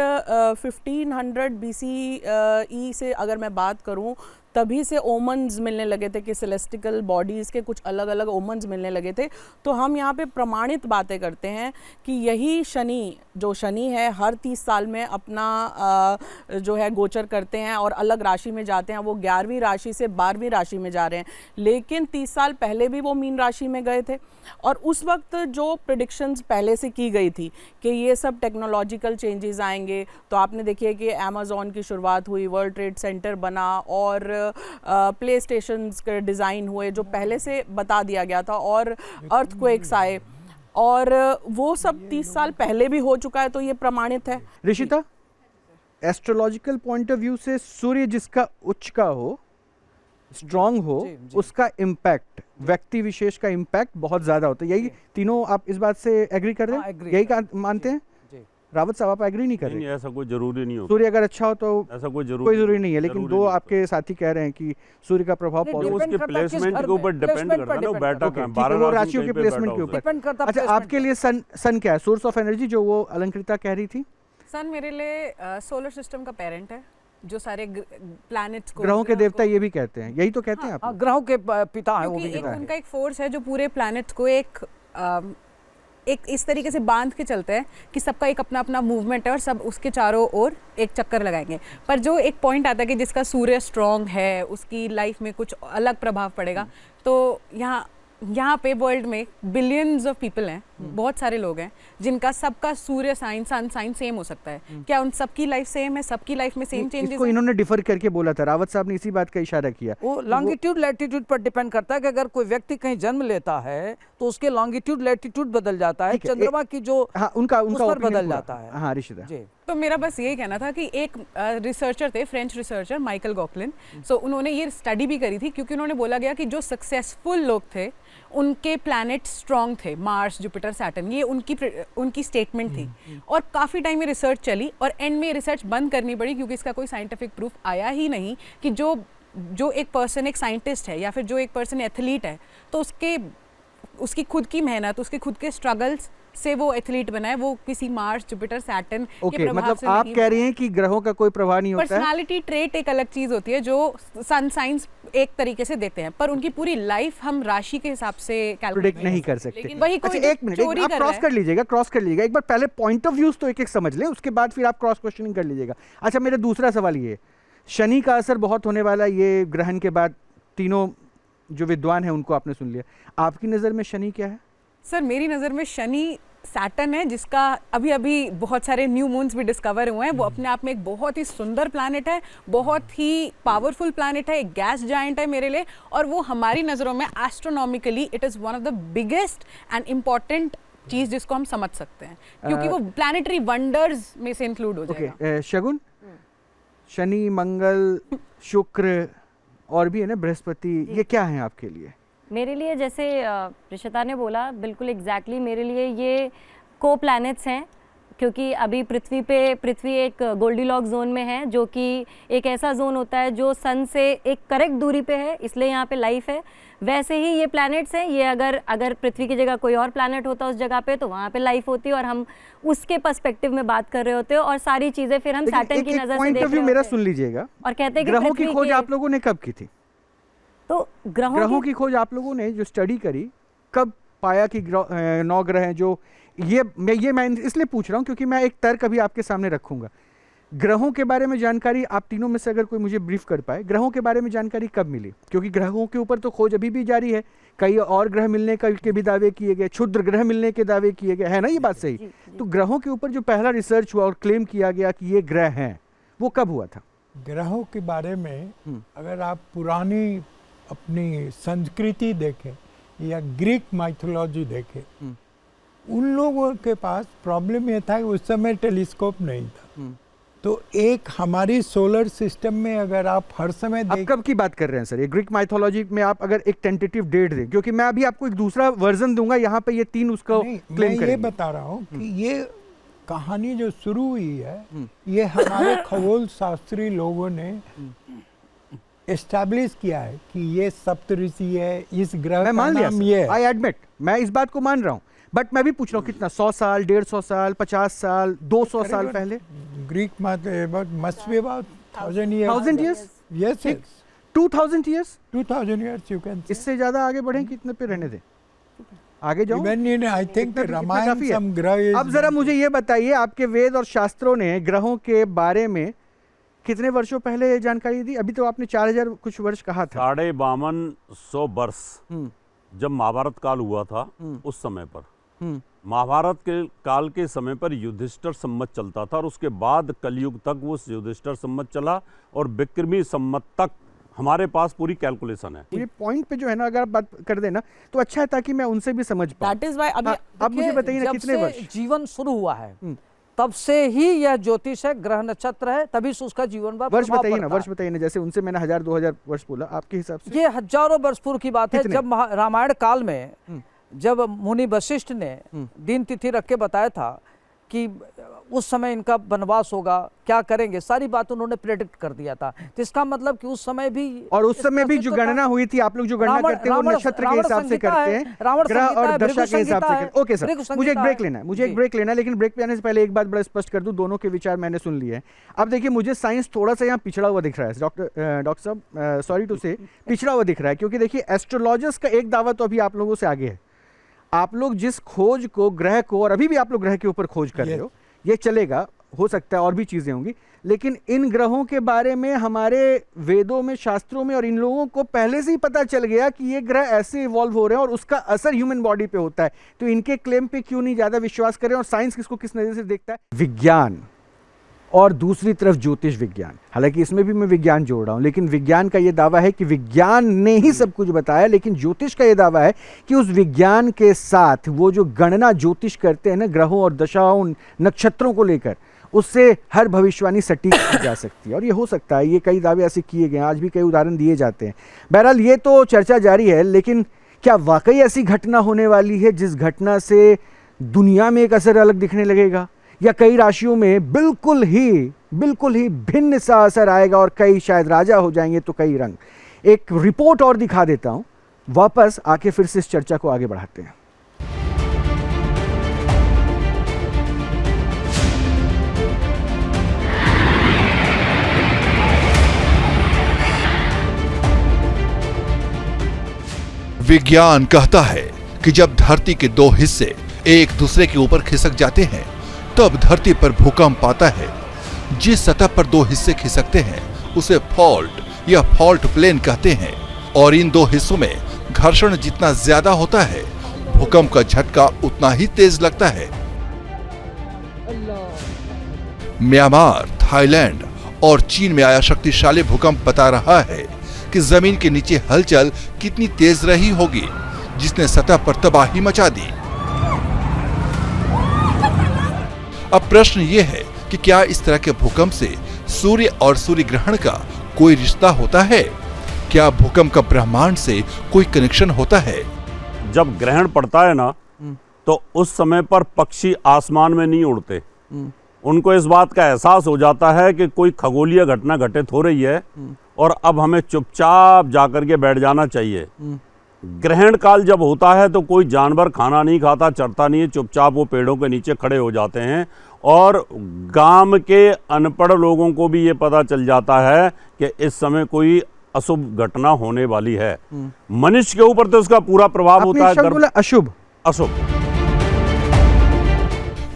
1500 BCE से अगर मैं बात करूं, तभी से ओमन्स मिलने लगे थे कि सेलेस्टिकल बॉडीज़ के कुछ अलग अलग ओमन्स मिलने लगे थे। तो हम यहाँ पे प्रमाणित बातें करते हैं कि यही शनि है हर 30 साल में अपना जो है गोचर करते हैं और अलग राशि में जाते हैं। वो 11वीं राशि से 12वीं राशि में जा रहे हैं, लेकिन 30 साल पहले भी वो मीन राशि में गए थे। और उस वक्त जो प्रेडिक्शंस पहले से की गई थी कि ये सब टेक्नोलॉजिकल चेंजेस आएंगे, तो आपने देखिए कि अमेज़ॉन की शुरुआत हुई, वर्ल्ड ट्रेड सेंटर बना, और प्ले स्टेशंस के डिज़ाइन हुए जो पहले से बता दिया गया था, और अर्थक्वेक्स आए, और वो सब 30 साल पहले भी हो चुका है। तो ये प्रमाणित है। Rishita, astrological point of view से सूर्य जिसका उच्च का हो, स्ट्रांग हो, उसका इम्पैक्ट, व्यक्ति विशेष का इम्पैक्ट बहुत ज्यादा होता है। यही तीनों आप इस बात से एग्री कर रहे हैं? यही मानते हैं? रावत साहब, आप एग्री नहीं कर रहे? ऐसा कोई जरूरी नहीं होता। सूर्य अगर अच्छा हो तो ऐसा कोई जरूरी नहीं है, लेकिन दो आपके साथी कह रहे हैं कि सूर्य का प्रभाव पॉजिटिव। उसके प्लेसमेंट के ऊपर डिपेंड करता है ना, बैठा कहाँ, 12 राशियों के प्लेसमेंट के ऊपर। अच्छा, आपके लिए सन क्या है, सोर्स ऑफ एनर्जी, जो वो अलंकृता कह रही थी? सन मेरे लिए सोलर सिस्टम का पेरेंट है, जो सारे प्लैनेट्स को, ग्रहों के देवता ये भी कहते हैं, यही तो कहते हैं आप? ग्रहों के पिता हैं वो भी। उनका एक फोर्स है जो पूरे प्लैनेट्स को एक इस तरीके से बांध के चलते हैं कि सबका एक अपना अपना मूवमेंट है और सब उसके चारों ओर एक चक्कर लगाएंगे। पर जो एक पॉइंट आता है कि जिसका सूर्य स्ट्रांग है, उसकी लाइफ में कुछ अलग प्रभाव पड़ेगा। तो यहाँ यहाँ पे वर्ल्ड में बिलियंस ऑफ पीपल हैं, बहुत सारे लोग हैं जिनका सबका सूर्य साइन सन साइन सेम हो सकता है। क्या उन सबकी लाइफ सेम है? सबकी लाइफ में सेम चेंजेस? इसको इन्होंने डिफर करके बोला था, रावत साहब ने इसी बात का इशारा किया। वो लॉन्गिट्यूड लैटिट्यूड पर डिपेंड करता है कि अगर कोई व्यक्ति कहीं जन्म लेता है तो उसके लॉन्गिट्यूड लैटिट्यूड बदल जाता है, चंद्रमा की जो हाँ, उनका उस पर opinion बदल पूरा। जाता है। हाँ ऋषिता, जी तो मेरा बस यही कहना था कि एक रिसर्चर थे, फ्रेंच रिसर्चर माइकल गॉकलिन, सो उन्होंने ये स्टडी भी करी थी क्योंकि उन्होंने बोला गया कि जो सक्सेसफुल लोग थे उनके प्लैनेट स्ट्रॉन्ग थे, मार्स, जुपिटर, सैटर्न, ये उनकी स्टेटमेंट थी। और काफ़ी टाइम में रिसर्च चली और एंड में रिसर्च बंद करनी पड़ी क्योंकि इसका कोई साइंटिफिक प्रूफ आया ही नहीं कि जो एक पर्सन एक साइंटिस्ट है या फिर जो एक पर्सन एथलीट है तो उसकी खुद की मेहनत, उसके खुद के स्ट्रगल्स से वो एथलीट बना है, वो किसी मार्स, जुपिटर, सैटर्न के ओके, प्रभाव मतलब से आप नहीं कह रही हैं कि ग्रहों का कोई प्रभाव नहीं होता है। पर्सनालिटी ट्रेट एक अलग चीज होती है जो सन साइंस एक तरीके से देते हैं, पर उनकी पूरी लाइफ हम राशि के हिसाब से प्रेडिक्ट नहीं कर सकते। लेकिन वही कोई अच्छा, एक मिनट, चोरी आप कर क्रॉस रहा कर लीजिएगा, क्रॉस कर लीजिएगा एक बार, पहले पॉइंट ऑफ व्यूज तो एक एक समझ लें, उसके बाद फिर आप क्रॉस क्वेश्चनिंग कर लीजिएगा। अच्छा, मेरा दूसरा सवाल ये, शनि का असर बहुत होने वाला है ये ग्रहण के बाद, तीनों जो विद्वान हैं उनको आपने सुन लिया, आपकी नज़र में शनि क्या है? सर मेरी नज़र में शनि सैटर्न है, जिसका अभी बहुत सारे न्यू मून्स भी डिस्कवर हुए हैं। वो अपने आप में एक बहुत ही सुंदर प्लैनेट है, बहुत ही पावरफुल प्लैनेट है, एक गैस जायंट है मेरे लिए, और वो हमारी नज़रों में astronomically it is one of the biggest and important चीज़ जिसको हम समझ सकते हैं क्योंकि वो प्लैनेटरी वंडर्स में से इंक्लूड हो जाएगा। शगुन, शनि, मंगल, शुक्र और भी है ना बृहस्पति, ये क्या है आपके लिए? मेरे लिए जैसे ऋषिता ने बोला बिल्कुल एग्जैक्टली मेरे लिए ये को प्लैनेट्स हैं, क्योंकि अभी पृथ्वी एक गोल्डीलॉक जोन में है, जो कि एक ऐसा जोन होता है जो सन से एक करेक्ट दूरी पे है, इसलिए यहाँ पे लाइफ है। वैसे ही ये प्लैनेट्स हैं, ये अगर पृथ्वी की जगह कोई और प्लैनेट होता उस जगह पे तो वहाँ पे लाइफ होती और हम उसके पर्सपेक्टिव में बात कर रहे होते हैं और सारी चीज़ें फिर हम सैटर्न की नज़र से देख रहे मेरा होते सुन लीजिएगा, और कहते हैं कि ग्रहों की पृथ्वी खोज के- आप लोगों ने कब की थी? तो ग्रहों की खोज आप लोगों ने जो स्टडी करी, कब पाया कि 9 ग्रह हैं? जो मैं इसलिए पूछ रहा हूँ क्योंकि मैं एक तर्क अभी आपके सामने रखूंगा। ग्रहों के बारे में जानकारी आप तीनों में से अगर कोई मुझे ब्रीफ कर पाए, ग्रहों के बारे में जानकारी कब मिली? क्योंकि ग्रहों के ऊपर तो खोज अभी भी जारी है, कई और ग्रह मिलने के भी दावे किए गए, क्षुद्र ग्रह मिलने के दावे किए गए, है ना ये बात सही? तो ग्रहों के ऊपर जो पहला रिसर्च हुआ और क्लेम किया गया कि ये ग्रह हैं, वो कब हुआ था? ग्रहों के बारे में अगर आप पुरानी अपनी संस्कृति देखें या ग्रीक माइथोलॉजी देखें, उन लोगों के पास प्रॉब्लम ये था कि उस समय टेलीस्कोप नहीं था। तो एक हमारी सोलर सिस्टम में अगर आप हर समय आप कब की बात कर रहे हैं सर? ये ग्रीक माइथोलॉजी में आप अगर एक टेंटेटिव डेट दें, क्योंकि मैं अभी आपको एक दूसरा वर्जन दूंगा, यहाँ पे ये 3 उसको क्लेम मैं ये करेंगे। बता रहा हूँ कि ये कहानी जो शुरू हुई है, ये हमारे खगोल शास्त्री लोगों ने एस्टैब्लिश किया है कि ये सप्तऋषि है, इस ग्रह मैं का मान लिया नाम ये सर, है। आई एडमिट, मैं इस बात को मान रहा हूँ, बट मैं भी पूछ रहा हूँ कितना, 100 साल, 150 साल, 50 साल, 200 साल पहले? Greek must be about 1,000 years. 1000 years? Yes, yes. 2000 years? 2000 years you can say. इससे ज्यादा आगे बढ़े कि इतने पे रहने दें? आगे जाओ। Even in, I think इतना- इतना रामायण काफी है। some ग्रह is- अब जरा मुझे ये बताइए, आपके वेद और शास्त्रों ने ग्रहों के बारे में कितने वर्षों पहले जानकारी दी? अभी तो आपने 4000 कुछ वर्ष कहा था। 5200 वर्ष जब महाभारत काल हुआ था उस समय पर, महाभारत के काल के समय पर युधिष्ठिर संवत चलता था और उसके बाद कलयुग तक वो युधिष्ठिर संवत चला और विक्रमी संवत तक हमारे पास पूरी कैलकुलेशन है। मुझे पॉइंट पे जो है ना, अगर आप बात कर देना तो अच्छा है, ताकि मैं उनसे भी समझ पाऊं। दैट इज व्हाई अभी अब मुझे बताइए ना, जब कितने से वर्ष? जीवन शुरू हुआ है तब से ही यह ज्योतिष है, ग्रह नक्षत्र है, तभी से उसका जीवन पर वर्ष प्रभाव बताइए ना, पड़ता वर्ष है। बताइए ना, जैसे उनसे मैंने 1000-2000 वर्ष बोला, आपके हिसाब से ये हजारों वर्ष पूर्व की बात है, कितने? जब रामायण काल में जब मुनि वशिष्ठ ने दिन तिथि रख के बताया था कि उस समय इनका वनवास होगा, क्या करेंगे, सारी बात उन्होंने प्रेडिक्ट कर दिया था। तो इसका मतलब कि उस समय भी, और उस समय भी जो गणना हुई थी, आप लोग जो गणना करते हैं वो नक्षत्र के हिसाब से करते हैं, ग्रह और दशा के हिसाब से करते हैं। ओके सर, मुझे एक ब्रेक लेना है, लेकिन ब्रेक पे आने से पहले एक बात बड़ा स्पष्ट कर दूं, दोनों के विचार मैंने सुन लिए हैं। अब देखिए, मुझे साइंस थोड़ा सा यहाँ पिछड़ा हुआ दिख रहा है डॉक्टर साहब, सॉरी टू से, पिछड़ा हुआ दिख रहा है, क्योंकि देखिए एस्ट्रोलॉजर्स का एक दावा तो अभी आप लोगों से आगे है। आप लोग जिस खोज को, ग्रह को, और अभी भी आप लोग ग्रह के ऊपर खोज कर रहे हो, ये चलेगा, हो सकता है और भी चीज़ें होंगी, लेकिन इन ग्रहों के बारे में हमारे वेदों में, शास्त्रों में और इन लोगों को पहले से ही पता चल गया कि ये ग्रह ऐसे इवॉल्व हो रहे हैं और उसका असर ह्यूमन बॉडी पे होता है। तो इनके क्लेम पे क्यों नहीं ज़्यादा विश्वास करें, और साइंस किसको किस नज़र से देखता है? विज्ञान और दूसरी तरफ ज्योतिष विज्ञान। हालांकि इसमें भी मैं विज्ञान जोड़ रहा हूं, लेकिन विज्ञान का यह दावा है कि विज्ञान ने ही सब कुछ बताया, लेकिन ज्योतिष का यह दावा है कि उस विज्ञान के साथ वो जो गणना ज्योतिष करते हैं ना, ग्रहों और दशाओं नक्षत्रों को लेकर, उससे हर भविष्यवाणी सटीक की जा सकती है। और ये हो सकता है, ये कई दावे ऐसे किए गए हैं, आज भी कई उदाहरण दिए जाते हैं। बहरहाल ये तो चर्चा जारी है, लेकिन क्या वाकई ऐसी घटना होने वाली है जिस घटना से दुनिया में एक असर अलग दिखने लगेगा, या कई राशियों में बिल्कुल ही भिन्न सा असर आएगा और कई शायद राजा हो जाएंगे तो कई रंग? एक रिपोर्ट और दिखा देता हूं, वापस आके फिर से इस चर्चा को आगे बढ़ाते हैं। विज्ञान कहता है कि जब धरती के दो हिस्से एक दूसरे के ऊपर खिसक जाते हैं तब धरती पर भूकंप आता है। जिस सतह पर दो हिस्से खिसकते हैं उसे फॉल्ट या फॉल्ट प्लेन कहते हैं, और इन दो हिस्सों में घर्षण जितना ज्यादा होता है भूकंप का झटका उतना ही तेज लगता है। म्यांमार, थाईलैंड और चीन में आया शक्तिशाली भूकंप बता रहा है कि जमीन के नीचे हलचल कितनी तेज रही होगी, जिसने सतह पर तबाही मचा दी। अब प्रश्न ये है कि क्या इस तरह के भूकंप से सूर्य और सूर्य ग्रहण का कोई रिश्ता होता है? क्या भूकंप का ब्रह्मांड से कोई कनेक्शन होता है? जब ग्रहण पड़ता है ना, तो उस समय पर पक्षी आसमान में नहीं उड़ते। उनको इस बात का एहसास हो जाता है कि कोई खगोलीय घटना घटित हो रही है और अब हमें चुपचाप जाकर के बैठ जाना चाहिए। ग्रहण काल जब होता है तो कोई जानवर खाना नहीं खाता, चरता नहीं है, चुपचाप वो पेड़ों के नीचे खड़े हो जाते हैं। और गांव के अनपढ़ लोगों को भी ये पता चल जाता है कि इस समय कोई अशुभ घटना होने वाली है। मनुष्य के ऊपर तो उसका पूरा प्रभाव होता है। बोला अशुभ अशुभ।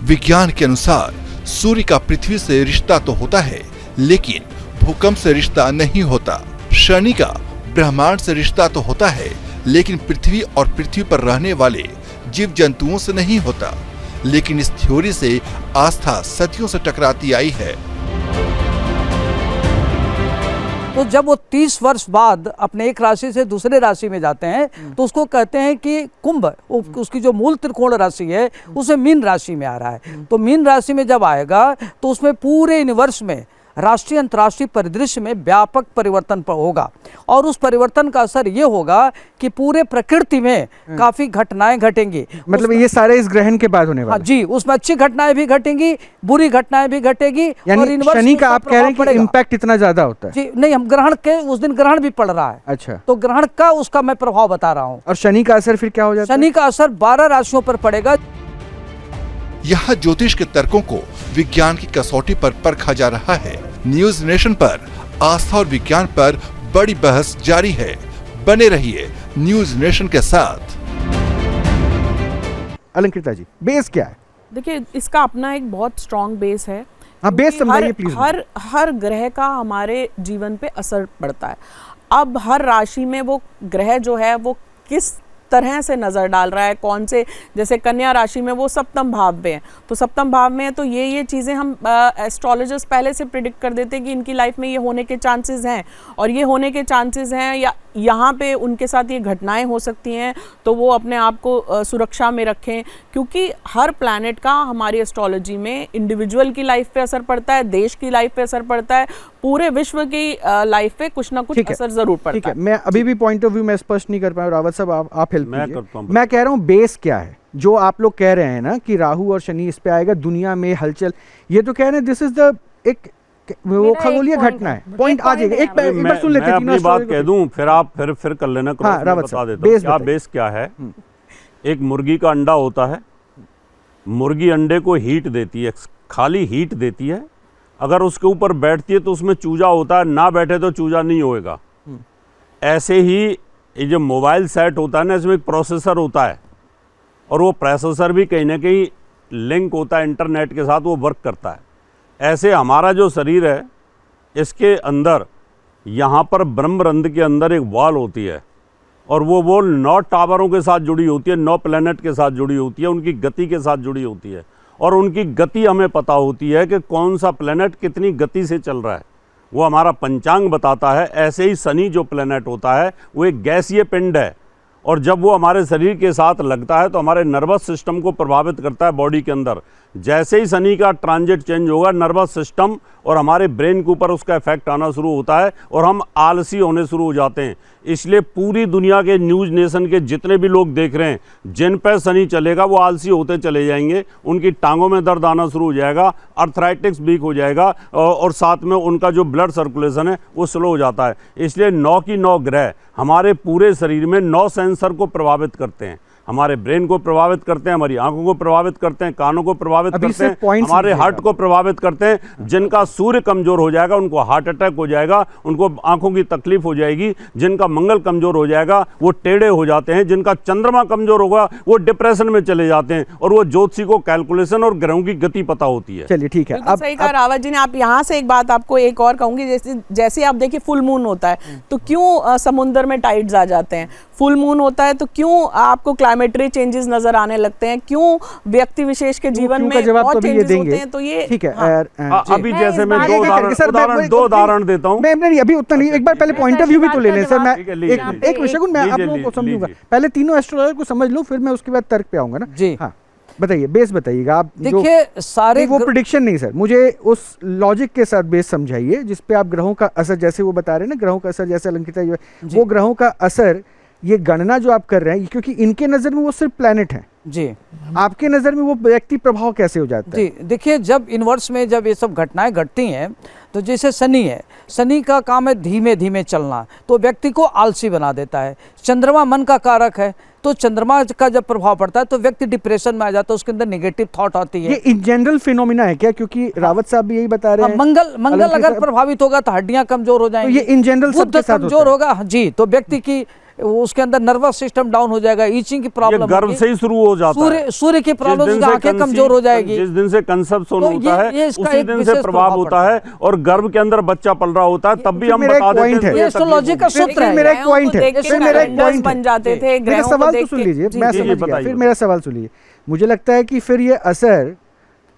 विज्ञान के अनुसार सूर्य का पृथ्वी से रिश्ता तो होता है, लेकिन भूकंप से रिश्ता नहीं होता। शनि का ब्रह्मांड से रिश्ता तो होता है, लेकिन पृथ्वी और पृथ्वी पर रहने वाले जीव जंतुओं से नहीं होता। लेकिन इस थ्योरी से आस्था सदियों से टकराती आई है। तो जब वो 30 वर्ष बाद अपने एक राशि से दूसरे राशि में जाते हैं तो उसको कहते हैं कि कुंभ, उसकी जो मूल त्रिकोण राशि है उसे मीन राशि में आ रहा है। तो मीन राशि में जब आएगा तो उसमें पूरे यूनिवर्स में राष्ट्रीय अंतर्राष्ट्रीय परिदृश्य में व्यापक परिवर्तन होगा, और उस परिवर्तन का असर ये होगा कि पूरे प्रकृति में काफी घटनाएं घटेंगी। मतलब ये सारे इस ग्रहण के बाद होने वाले? हाँ जी, उसमें अच्छी घटनाएं भी घटेंगी, बुरी घटनाएं भी घटेगी। यानी शनि का आप कह रहे हैं कि इम्पैक्ट इतना ज्यादा होता है? जी नहीं, हम ग्रहण के उस दिन ग्रहण भी पड़ रहा है। अच्छा, तो ग्रहण का उसका मैं प्रभाव बता रहा हूँ। और शनि का असर फिर क्या हो जाता है? शनि का असर 12 राशियों पर पड़ेगा। यहाँ ज्योतिष के तर्कों को विज्ञान की कसौटी पर परखा जा रहा है। न्यूज नेशन पर आस्था और विज्ञान पर बड़ी बहस जारी है। बने रहिए न्यूज नेशन के साथ। अलंकृता जी, बेस क्या है? देखिए, इसका अपना एक बहुत स्ट्रॉन्ग बेस है। हाँ, बेस समझाइए प्लीज। हर ग्रह का हमारे जीवन पे असर पड़ता है। अब हर राशि में वो ग्रह जो है वो किस तरह से नज़र डाल रहा है, कौन से, जैसे कन्या राशि में वो सप्तम भाव में है, तो सप्तम भाव में है तो ये चीज़ें हम एस्ट्रोलॉजर्स पहले से प्रिडिक्ट कर देते हैं कि इनकी लाइफ में ये होने के चांसेस हैं, और ये होने के चांसेस हैं या यहाँ पे उनके साथ ये घटनाएं हो सकती हैं, तो वो अपने आप को सुरक्षा में रखें, क्योंकि हर प्लैनेट का हमारी एस्ट्रोलॉजी में इंडिविजुअल की लाइफ पे असर पड़ता है, देश की लाइफ पे असर पड़ता है, पूरे विश्व की लाइफ पे कुछ ना कुछ असर जरूर पड़ता है। मैं अभी भी पॉइंट ऑफ व्यू में स्पष्ट नहीं कर पाया, रावत साहब आप हेल्प कीजिए। मैं कह रहा हूँ बेस क्या है, जो आप लोग कह रहे हैं ना कि राहु और शनि इस पे आएगा, दुनिया में हलचल, ये तो कह रहे हैं दिस इज द एक वो खगोलीय घटना है। पॉइंट आ जाएगा, एक बार सुन लेते हैं। अपनी बात कह दूं, फिर आप फिर कर लेना। हाँ, बता देता हूं क्या बेस क्या है। एक मुर्गी का अंडा होता है, मुर्गी अंडे को हीट देती है, खाली हीट देती है। अगर उसके ऊपर बैठती है तो उसमें चूजा होता है, ना बैठे तो चूजा नहीं होएगा। ऐसे ही ये जो मोबाइल सेट होता है ना, इसमें एक प्रोसेसर होता है, और वो प्रोसेसर भी कहीं ना कहीं लिंक होता है इंटरनेट के साथ, वो वर्क करता है। ऐसे हमारा जो शरीर है इसके अंदर यहाँ पर ब्रह्मरंध्र के अंदर एक वॉल होती है और वो वॉल 9 टावरों के साथ जुड़ी होती है, 9 प्लैनेट के साथ जुड़ी होती है, उनकी गति के साथ जुड़ी होती है और उनकी गति हमें पता होती है कि कौन सा प्लैनेट कितनी गति से चल रहा है, वो हमारा पंचांग बताता है। ऐसे ही शनि जो प्लैनेट होता है वो एक गैसीय पिंड है और जब वो हमारे शरीर के साथ लगता है तो हमारे नर्वस सिस्टम को प्रभावित करता है बॉडी के अंदर। जैसे ही शनि का ट्रांजिट चेंज होगा नर्वस सिस्टम और हमारे ब्रेन के ऊपर उसका इफेक्ट आना शुरू होता है और हम आलसी होने शुरू हो जाते हैं। इसलिए पूरी दुनिया के न्यूज़ नेशन के जितने भी लोग देख रहे हैं, जिन पर शनि चलेगा वो आलसी होते चले जाएंगे, उनकी टांगों में दर्द आना शुरू हो जाएगा, अर्थराइटिक्स वीक हो जाएगा और साथ में उनका जो ब्लड सर्कुलेशन है वो स्लो हो जाता है। इसलिए 9 की 9 ग्रह हमारे पूरे शरीर में 9 सेंसर को प्रभावित करते हैं, हमारे ब्रेन को प्रभावित करते हैं, हमारी आंखों को प्रभावित करते हैं, कानों को प्रभावित करते हैं, हमारे हार्ट को प्रभावित करते हैं। जिनका सूर्य कमजोर हो जाएगा उनको हार्ट अटैक हो जाएगा, उनको आंखों की तकलीफ हो जाएगी। जिनका मंगल कमजोर हो जाएगा वो टेढ़े हो जाते हैं। जिनका चंद्रमा कमजोर होगा वो डिप्रेशन में चले जाते हैं। और वो ज्योतिषी को कैलकुलेशन और ग्रहों की गति पता होती है। चलिए ठीक है, अब सही कहा रावत जी ने। आप यहाँ से एक बात आपको एक और कहूंगी, जैसे आप देखिए फुल मून होता है तो क्यों समुद्र में टाइड्स आ जाते हैं, फुल मून होता है तो क्यों आपको क्लाइमेटरी चेंजेस नजर आने लगते हैं, क्यों व्यक्ति विशेष के जीवन में बहुत चेंजेस होते हैं। तो ये ठीक है। अभी जैसे मैं दो उदाहरण देता हूँ। मैं अभी उतना नहीं, एक बार पहले पॉइंट ऑफ व्यू भी तो ले लें सर। मैं एक सेकंड मैं आप लोगों को समझूंगा, पहले तीनों एस्ट्रोलॉजर को समझ लूं फिर मैं उसके बाद तर्क पे आऊंगा ना जी। हाँ बताइए, बेस बताइएगा आप। देखिए सारे वो प्रेडिक्शन नहीं सर, मुझे उस लॉजिक के साथ बेस समझाइए जिस पे आप ग्रहों का असर, जैसे वो बता रहे हैं ना ग्रहों का असर, जैसे अलंकृता वो ग्रहों का असर, ये गणना जो आप कर रहे हैं, क्योंकि इनके नजर में वो सिर्फ प्लैनेट है जी, आपके नजर में वो व्यक्ति प्रभाव कैसे हो जाता है? जी देखिए, जब यूनिवर्स में जब ये सब घटनाएं घटती हैं तो जैसे शनि है, शनि का काम है धीमे धीमे चलना, तो व्यक्ति को आलसी बना देता है। चंद्रमा मन का कारक है, तो चंद्रमा का जब प्रभाव पड़ता है तो व्यक्ति डिप्रेशन में आ जाता है, उसके अंदर नेगेटिव थॉट आती है। ये इन जनरल फिनोमिना है क्या? क्योंकि रावत साहब भी यही बता रहे हैं। मंगल अगर प्रभावित होगा तो हड्डियां कमजोर हो जाएंगी। तो ये इन जनरल सबके साथ कमजोर होगा जी, तो व्यक्ति की उसके अंदर नर्वस सिस्टम डाउन हो जाएगा, ईचिंग की प्रॉब्लम, गर्भ से ही शुरू हो जाता है। सूर्य की प्रॉब्लम, आंखें कमजोर हो जाएगी। जिस दिन से कंसेप्शन होता है उसी दिन से प्रभाव होता है और गर्भ के अंदर बच्चा पल रहा होता है, तब भी हम बता देते हैं। ये एस्ट्रोलॉजी का सूत्र है। मेरा एक पॉइंट है, बन जाते थे। मेरा सवाल तो सुन लीजिए, मैं समझ गया, फिर मेरा सवाल सुनिए। मुझे लगता है कि फिर ये असर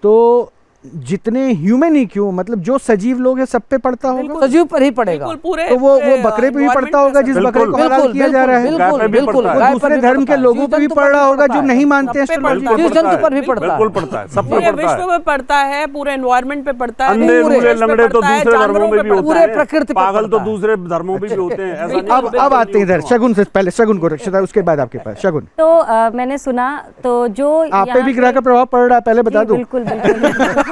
तो जितने ह्यूमन ही क्यों, मतलब जो सजीव लोग हैं सब पे पड़ता होगा, सजीव पर ही पड़ेगा। तो वो बकरे पे भी पड़ता होगा जिस बकरे को हलाल किया जा रहा है, बिल्कुल दूसरे धर्म के लोगों पे भी पड़ रहा होगा जो नहीं मानते हैं, जंतु पर भी पड़ता है, पड़ता है, सब पर पड़ता है, विश्व में पड़ता है, पूरे एनवायरनमेंट पे पड़ता है, अंधे लूले लंगड़े तो दूसरे धर्मों में भी होते पूरे हैं, प्रकृति पागल तो दूसरे धर्मों में भी होते हैं। अब आते हैं इधर शगुन से, पहले शगुन को, उसके बाद आपके पास शगुन। तो मैंने सुना तो जो आप पे भी ग्रह का प्रभाव पड़ रहा है, पहले बता दो। बिल्कुल बिल्कुल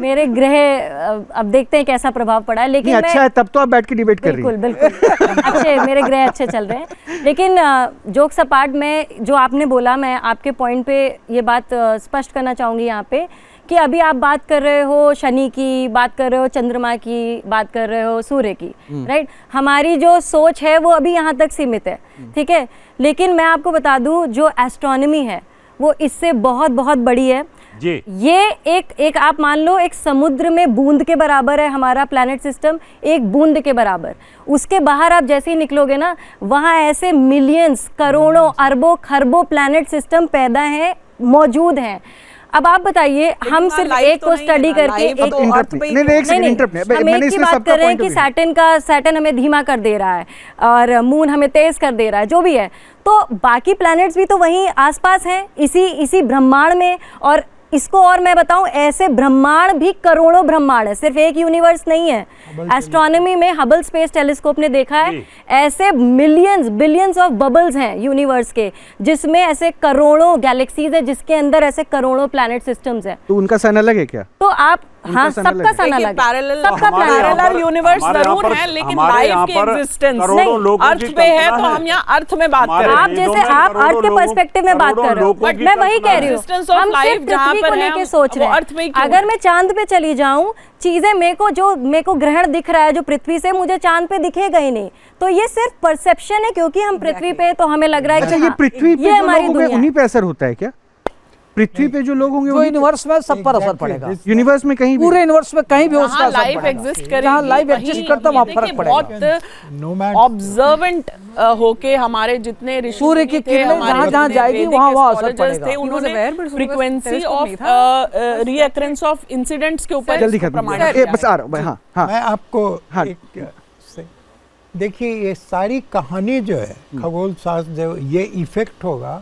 मेरे ग्रह अब देखते हैं कैसा प्रभाव पड़ा है, लेकिन अच्छा है, तब तो आप बैठ के डिबेट कर रही हैं। बिल्कुल अच्छे, मेरे ग्रह अच्छे चल रहे हैं। लेकिन जोक्स अपार्ट में जो आपने बोला, मैं आपके पॉइंट पे ये बात स्पष्ट करना चाहूँगी यहाँ पे कि अभी आप बात कर रहे हो शनि की, बात कर रहे हो चंद्रमा की, बात कर रहे हो सूर्य की, राइट। हमारी जो सोच है वो अभी यहाँ तक सीमित है, ठीक है। लेकिन मैं आपको बता दूँ जो एस्ट्रोनॉमी है वो इससे बहुत बहुत बड़ी है जी। ये एक आप मान लो एक समुद्र में बूंद के बराबर है हमारा प्लैनेट सिस्टम, एक बूंद के बराबर। उसके बाहर आप जैसे ही निकलोगे ना, वहाँ ऐसे मिलियंस, करोड़ों, अरबों, खरबों प्लैनेट सिस्टम पैदा हैं, मौजूद हैं। अब आप बताइए, हम सिर्फ एक को स्टडी करके हम एक ही बात कर रहे हैं कि सैटर्न हमें धीमा कर दे रहा है और मून हमें तेज कर दे रहा है, जो भी है, तो बाकी प्लैनेट्स भी तो वहीं आसपास हैं, इसी ब्रह्मांड में। और इसको और मैं बताऊं, ऐसे ब्रह्मांड भी करोड़ों ब्रह्मांड है, सिर्फ एक यूनिवर्स नहीं है। एस्ट्रोनॉमी में हबल स्पेस टेलीस्कोप ने देखा है ऐसे बिलियंस ऑफ बबल्स हैं यूनिवर्स के, जिसमें ऐसे करोड़ों गैलेक्सीज है, जिसके अंदर ऐसे करोड़ों प्लैनेट सिस्टम्स है। तो उनका सन अलग है क्या? तो आप हाँ, सबका सन अलग, सबका पैरेलल यूनिवर्स जरूर है, लेकिन लाइफ की एग्जिस्टेंस नहीं, अर्थ पे है, तो हम यहाँ अर्थ में बात कर रहे हैं। आप जैसे आप अर्थ के पर्सपेक्टिव में बात कर रहे हो, मैं वही कह रही हूँ, हम सिर्फ पृथ्वी को लेके सोच रहे हैं। अगर मैं चांद पे चली जाऊँ, चीजें मेरे को ग्रहण दिख रहा है जो पृथ्वी से, मुझे चांद पे दिखेगा ही नहीं। तो ये सिर्फ परसेप्शन है, क्योंकि हम पृथ्वी पे, तो हमें लग रहा है कि ये पृथ्वी पे जो लोग हैं उन्हीं पे असर होता है क्या? पृथ्वी पे जो लोग होंगे जो यूनिवर्स में सब पर असर पड़ेगा, यूनिवर्स में कहीं भी, पूरे यूनिवर्स में कहीं भी उसका जहाँ असर लाइफ पड़ेगा। एग्जिस्ट करेगी, जहाँ लाइफ एग्जिस्ट करता है वहाँ देखिए, फर्क पड़ेगा। बहुत ऑब्जर्वेंट होके हमारे जितने ऋषि सूर्य की थे, किरणें हमारे जहाँ जहाँ जितने जाएगी वैदिक वहाँ वहाँ असर astrologers पड़ेगा। थे, He was उन्होंने aware, but उसके पास फ्रीक्वेंसी telescope ऑफ नहीं था। रीअकरेंस ऑफ इंसिडेंट्स के ऊपर जल्दी इसको खत्म प्रमाणित कीजिए। किया बस आ रहा हूँ। हाँ हाँ मैं आपको हाँ। देखिए, ये सारी कहानी जो है खगोल शास्त्र, जो ये इफेक्ट होगा,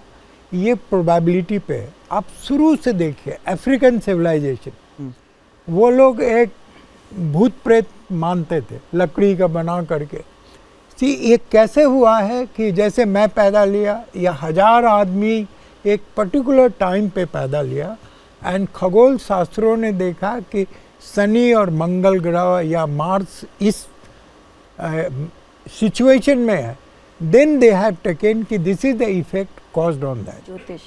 ये प्रोबेबिलिटी पे है। आप शुरू से देखिए अफ्रीकन सिविलाइजेशन, वो लोग एक भूत प्रेत मानते थे लकड़ी का बना करके। सी ये कैसे हुआ है कि जैसे मैं पैदा लिया या 1000 आदमी एक पर्टिकुलर टाइम पे पैदा लिया, एंड खगोल शास्त्रों ने देखा कि शनि और मंगल ग्रह या मार्स इस सिचुएशन में है, देन दे हैव टेकन कि this is the effect caused on that ज्योतिष।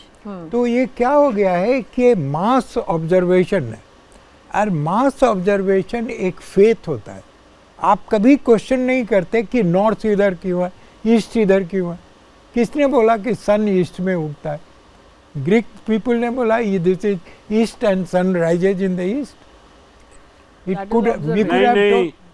तो ये क्या हो गया है कि मास ऑब्जर्वेशन है, और मास ऑब्जर्वेशन एक फेथ होता है। आप कभी क्वेश्चन नहीं करते कि नॉर्थ इधर क्यों है, ईस्ट इधर क्यों है। किसने बोला कि सन ईस्ट में उगता है? ग्रीक पीपल ने बोला ये this is east and sun rises in the east. It could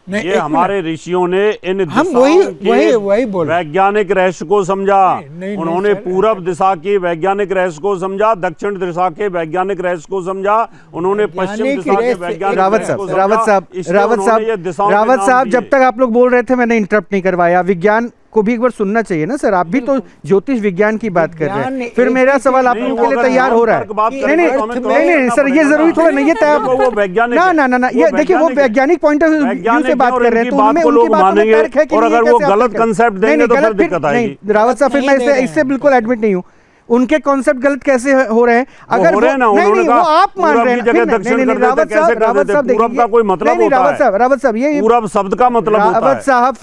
नहीं, ये हमारे ऋषियों ने इन हम दिशाओं वही बोल वैज्ञानिक रहस्य को समझा। नहीं, उन्होंने सर, पूरब दिशा के वैज्ञानिक रहस्य को समझा, दक्षिण दिशा के वैज्ञानिक रहस्य को समझा, उन्होंने पश्चिम वैज्ञानिक दिशा के रहस्य- वैज्ञानिक रावत रहस्य को साहब, समझा। रावत साहब, इसलिए रावत उन्होंने ये दिशाओं साहब, के रावत नाम साहब, दिए। जब तक आप लोग बोल रहे थे मैंने इंटरप्ट नहीं करवाया। विज्ञान को भी एक बार सुनना चाहिए ना सर, आप भी तो ज्योतिष विज्ञान की बात कर रहे विज्ञान हैं। फिर एक मेरा ही सवाल आप नहीं, लोगों वो के लिए अगर तैयार हो रहा है। तर्क बात नहीं करेंगे नहीं तो हमें नहीं तो नहीं करना सर, ये पड़ेगा जरूरी ना। थोड़ा नहीं है तय वो वैज्ञानिक ना है। ना ना ना, वो ये देखिए वो वैज्ञानिक है। वैज्ञानिक पॉइंट ऑफ व्यू वैज्ञानिक से बात और कर रहे हैं, इनकी तो बात उनमें को उनकी लोग बातों में मानेंगे, तर्क है कि और नहीं, अगर ये वो कैसे आप गलत करें? concept नहीं, देंगे नहीं, तो फिर गलत दिक्कत आएगी। नहीं, रावत साहब, फिर मैं नहीं दे रहे इससे हैं। बिल्कुल एडमिट नहीं हूँ। उनके कॉन्सेप्ट गलत कैसे हो रहे हैं? अगर हो रहे हैं ना, नहीं उन्होंने नहीं, वो कहा आप मान पूरब रहे की हैं। जगह नहीं, दक्षिण नहीं, कर नहीं, देते, रावत कैसे साहब, कर रावत देते? साहब, पूरब देखिए, का कोई मतलब नहीं, नहीं, होता है। रावत साहब, ये पूरब शब्द का मतलब होता रावत है। साहब,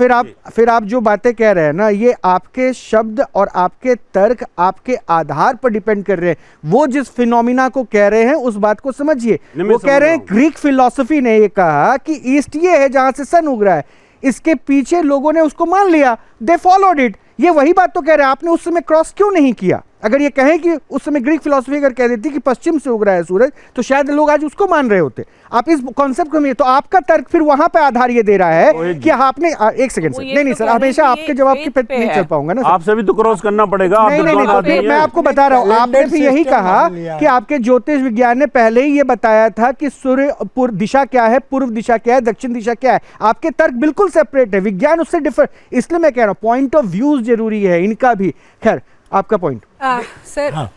फिर आप जो बातें कह रहे हैं ना, ये आपके शब्द और आपके तर्क आपके आधार पर डिपेंड कर रहे हैं। वो जिस फिनोमिना को कह रहे हैं उस बात को समझिए। नहीं, मैं वो कह रहे हैं समझ रहा हूं। ग्रीक फिलॉसफी ने ये कहा कि ईस्ट ये है जहां से सन उग रहा है, इसके पीछे लोगों ने उसको मान लिया, दे फॉलोड इट। ये वही बात तो कह रहे हैं, आपने उस समय क्रॉस क्यों नहीं किया? अगर ये कहें कि उस समय ग्रीक फिलॉसफी अगर कह देती कि पश्चिम से उग रहा है सूरज, तो शायद लोग आज उसको मान रहे होते। आप इस कॉन्सेप्ट को, तो आपका तर्क फिर वहां पे आधार ये दे रहा है कि आपने एक सेकंड वो सर, ये नहीं नहीं तो सर, कह रहे हैं हमेशा कि आपके ये जवाब की पे faith पे नहीं है। चल पाऊंगा ना सर। आपसे भी तो क्रॉस करना पड़ेगा। आप नहीं नहीं विद्वान नहीं, आदमी तो मैं हैं। आपको बता रहा हूँ, आपने कैलेंडर भी यही सिस्टम कहा मान लिया कि है। आपके ज्योतिष विज्ञान ने पहले ही ये बताया था कि सूर्य दिशा क्या है, पूर्व दिशा क्या है, दक्षिण दिशा क्या है। आपके तर्क बिल्कुल सेपरेट है, विज्ञान उससे डिफर। इसलिए मैं कह रहा हूँ पॉइंट ऑफ व्यूज जरूरी है इनका भी। खैर, आपका पॉइंट। सर हाँ,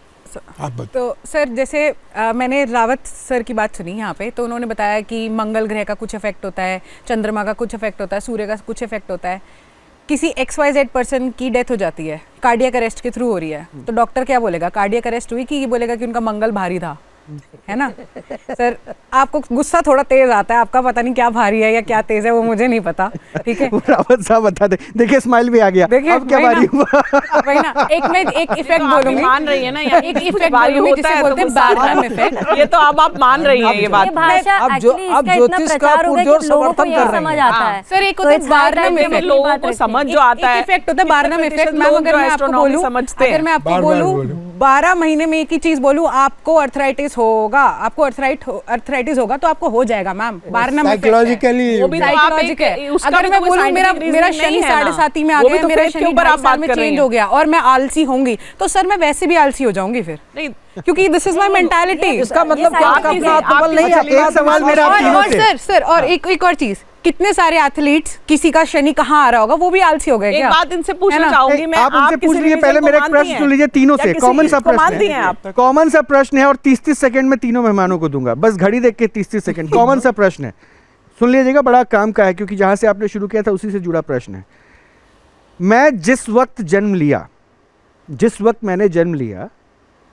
आप बताइए। तो सर जैसे मैंने रावत सर की बात सुनी यहाँ पे, तो उन्होंने बताया कि मंगल ग्रह का कुछ इफेक्ट होता है, चंद्रमा का कुछ इफेक्ट होता है, सूर्य का कुछ इफेक्ट होता है। किसी XYZ पर्सन की डेथ हो जाती है, कार्डियक अरेस्ट के थ्रू हो रही है, तो डॉक्टर क्या बोलेगा? कार्डियक अरेस्ट हुई कि ये बोलेगा कि उनका मंगल भारी था, है ना? सर आपको गुस्सा थोड़ा तेज आता है, आपका पता नहीं क्या भारी है या क्या तेज है, वो मुझे नहीं पता, ठीक है? रावत साहब बता दे, देखिए स्माइल भी आ गया। देखिए, अब क्या वही बारी ना। हुआ? वही ना, एक इफेक्ट आप बोलूंगी, मान रही है ना, या एक इफेक्ट बोलूंगी जिसे बोलते हैं बारहम इफेक्ट। ये तो अब आप मान रही हैं ये बात। ये भाषा अब एक्चुअली अब इसका इतना ज्योतिष का प्रचार हो गया पुरजोर कि लोगों को समर्थन ये कर रही समझ है। आता है। सर एक तो होता है it's high बारहम time कि इफेक्ट, लोगों बात को रखें। समझ जो आता है। एक इफेक्ट होता है बारहम इफेक्ट। मैम अगर मैं आपको बोलूं, अगर मैं आपको बार-बार बोलूं बोलो। 12 महीने में एक ही चीज बोलूं, आपको अर्थराइटिस होगा, आपको अर्थराइटिस होगा तो आपको हो जाएगा मैम। बारहम साइकोलॉजिकली वो भी तो आप साइकोलॉजिक है। एक- उसका अगर भी मैं तो कोई बोलूं मेरा scientific मेरा reason शनि नहीं है ना। 7.5 में आ वो भी गया, तो मेरा faith के शनि ऊपर आप 2.5 बात साल में कर रही चेंज हैं। हो गया और मैं आलसी होंगी, तो सर मैं वैसे भी आलसी हो जाऊंगी फिर, नहीं, क्योंकि दिस इज माई मेंटालिटी। इसका मतलब क्या आपकी- आपका आत्मबल नहीं है? अच्छा, एक सवाल मेरा आप तीनों और से। सर और एक और चीज, कितने सारे एथलीट्स, किसी का शनि कहाँ आ रहा होगा, वो भी आलसी हो गए एक क्या? बात इनसे है पूछना ना? चाहूंगी मैं, आप उनसे पूछ किसी लीजिए, reason पहले को मेरा एक मानती प्रश्न हैं? सुन लीजिए तीनों या से। किसी कॉमन सा चीज को प्रश्न मानती हैं है, आप? कॉमन सा प्रश्न है और 30-30 सेकंड में तीनों मेहमानों को दूंगा, बस घड़ी देख के 30-30 सेकंड। कॉमन सा प्रश्न है, सुन लीजिएगा, बड़ा काम का है क्योंकि जहां से आपने शुरू किया था उसी से जुड़ा प्रश्न है। मैं जिस वक्त जन्म लिया, जिस वक्त मैंने जन्म लिया,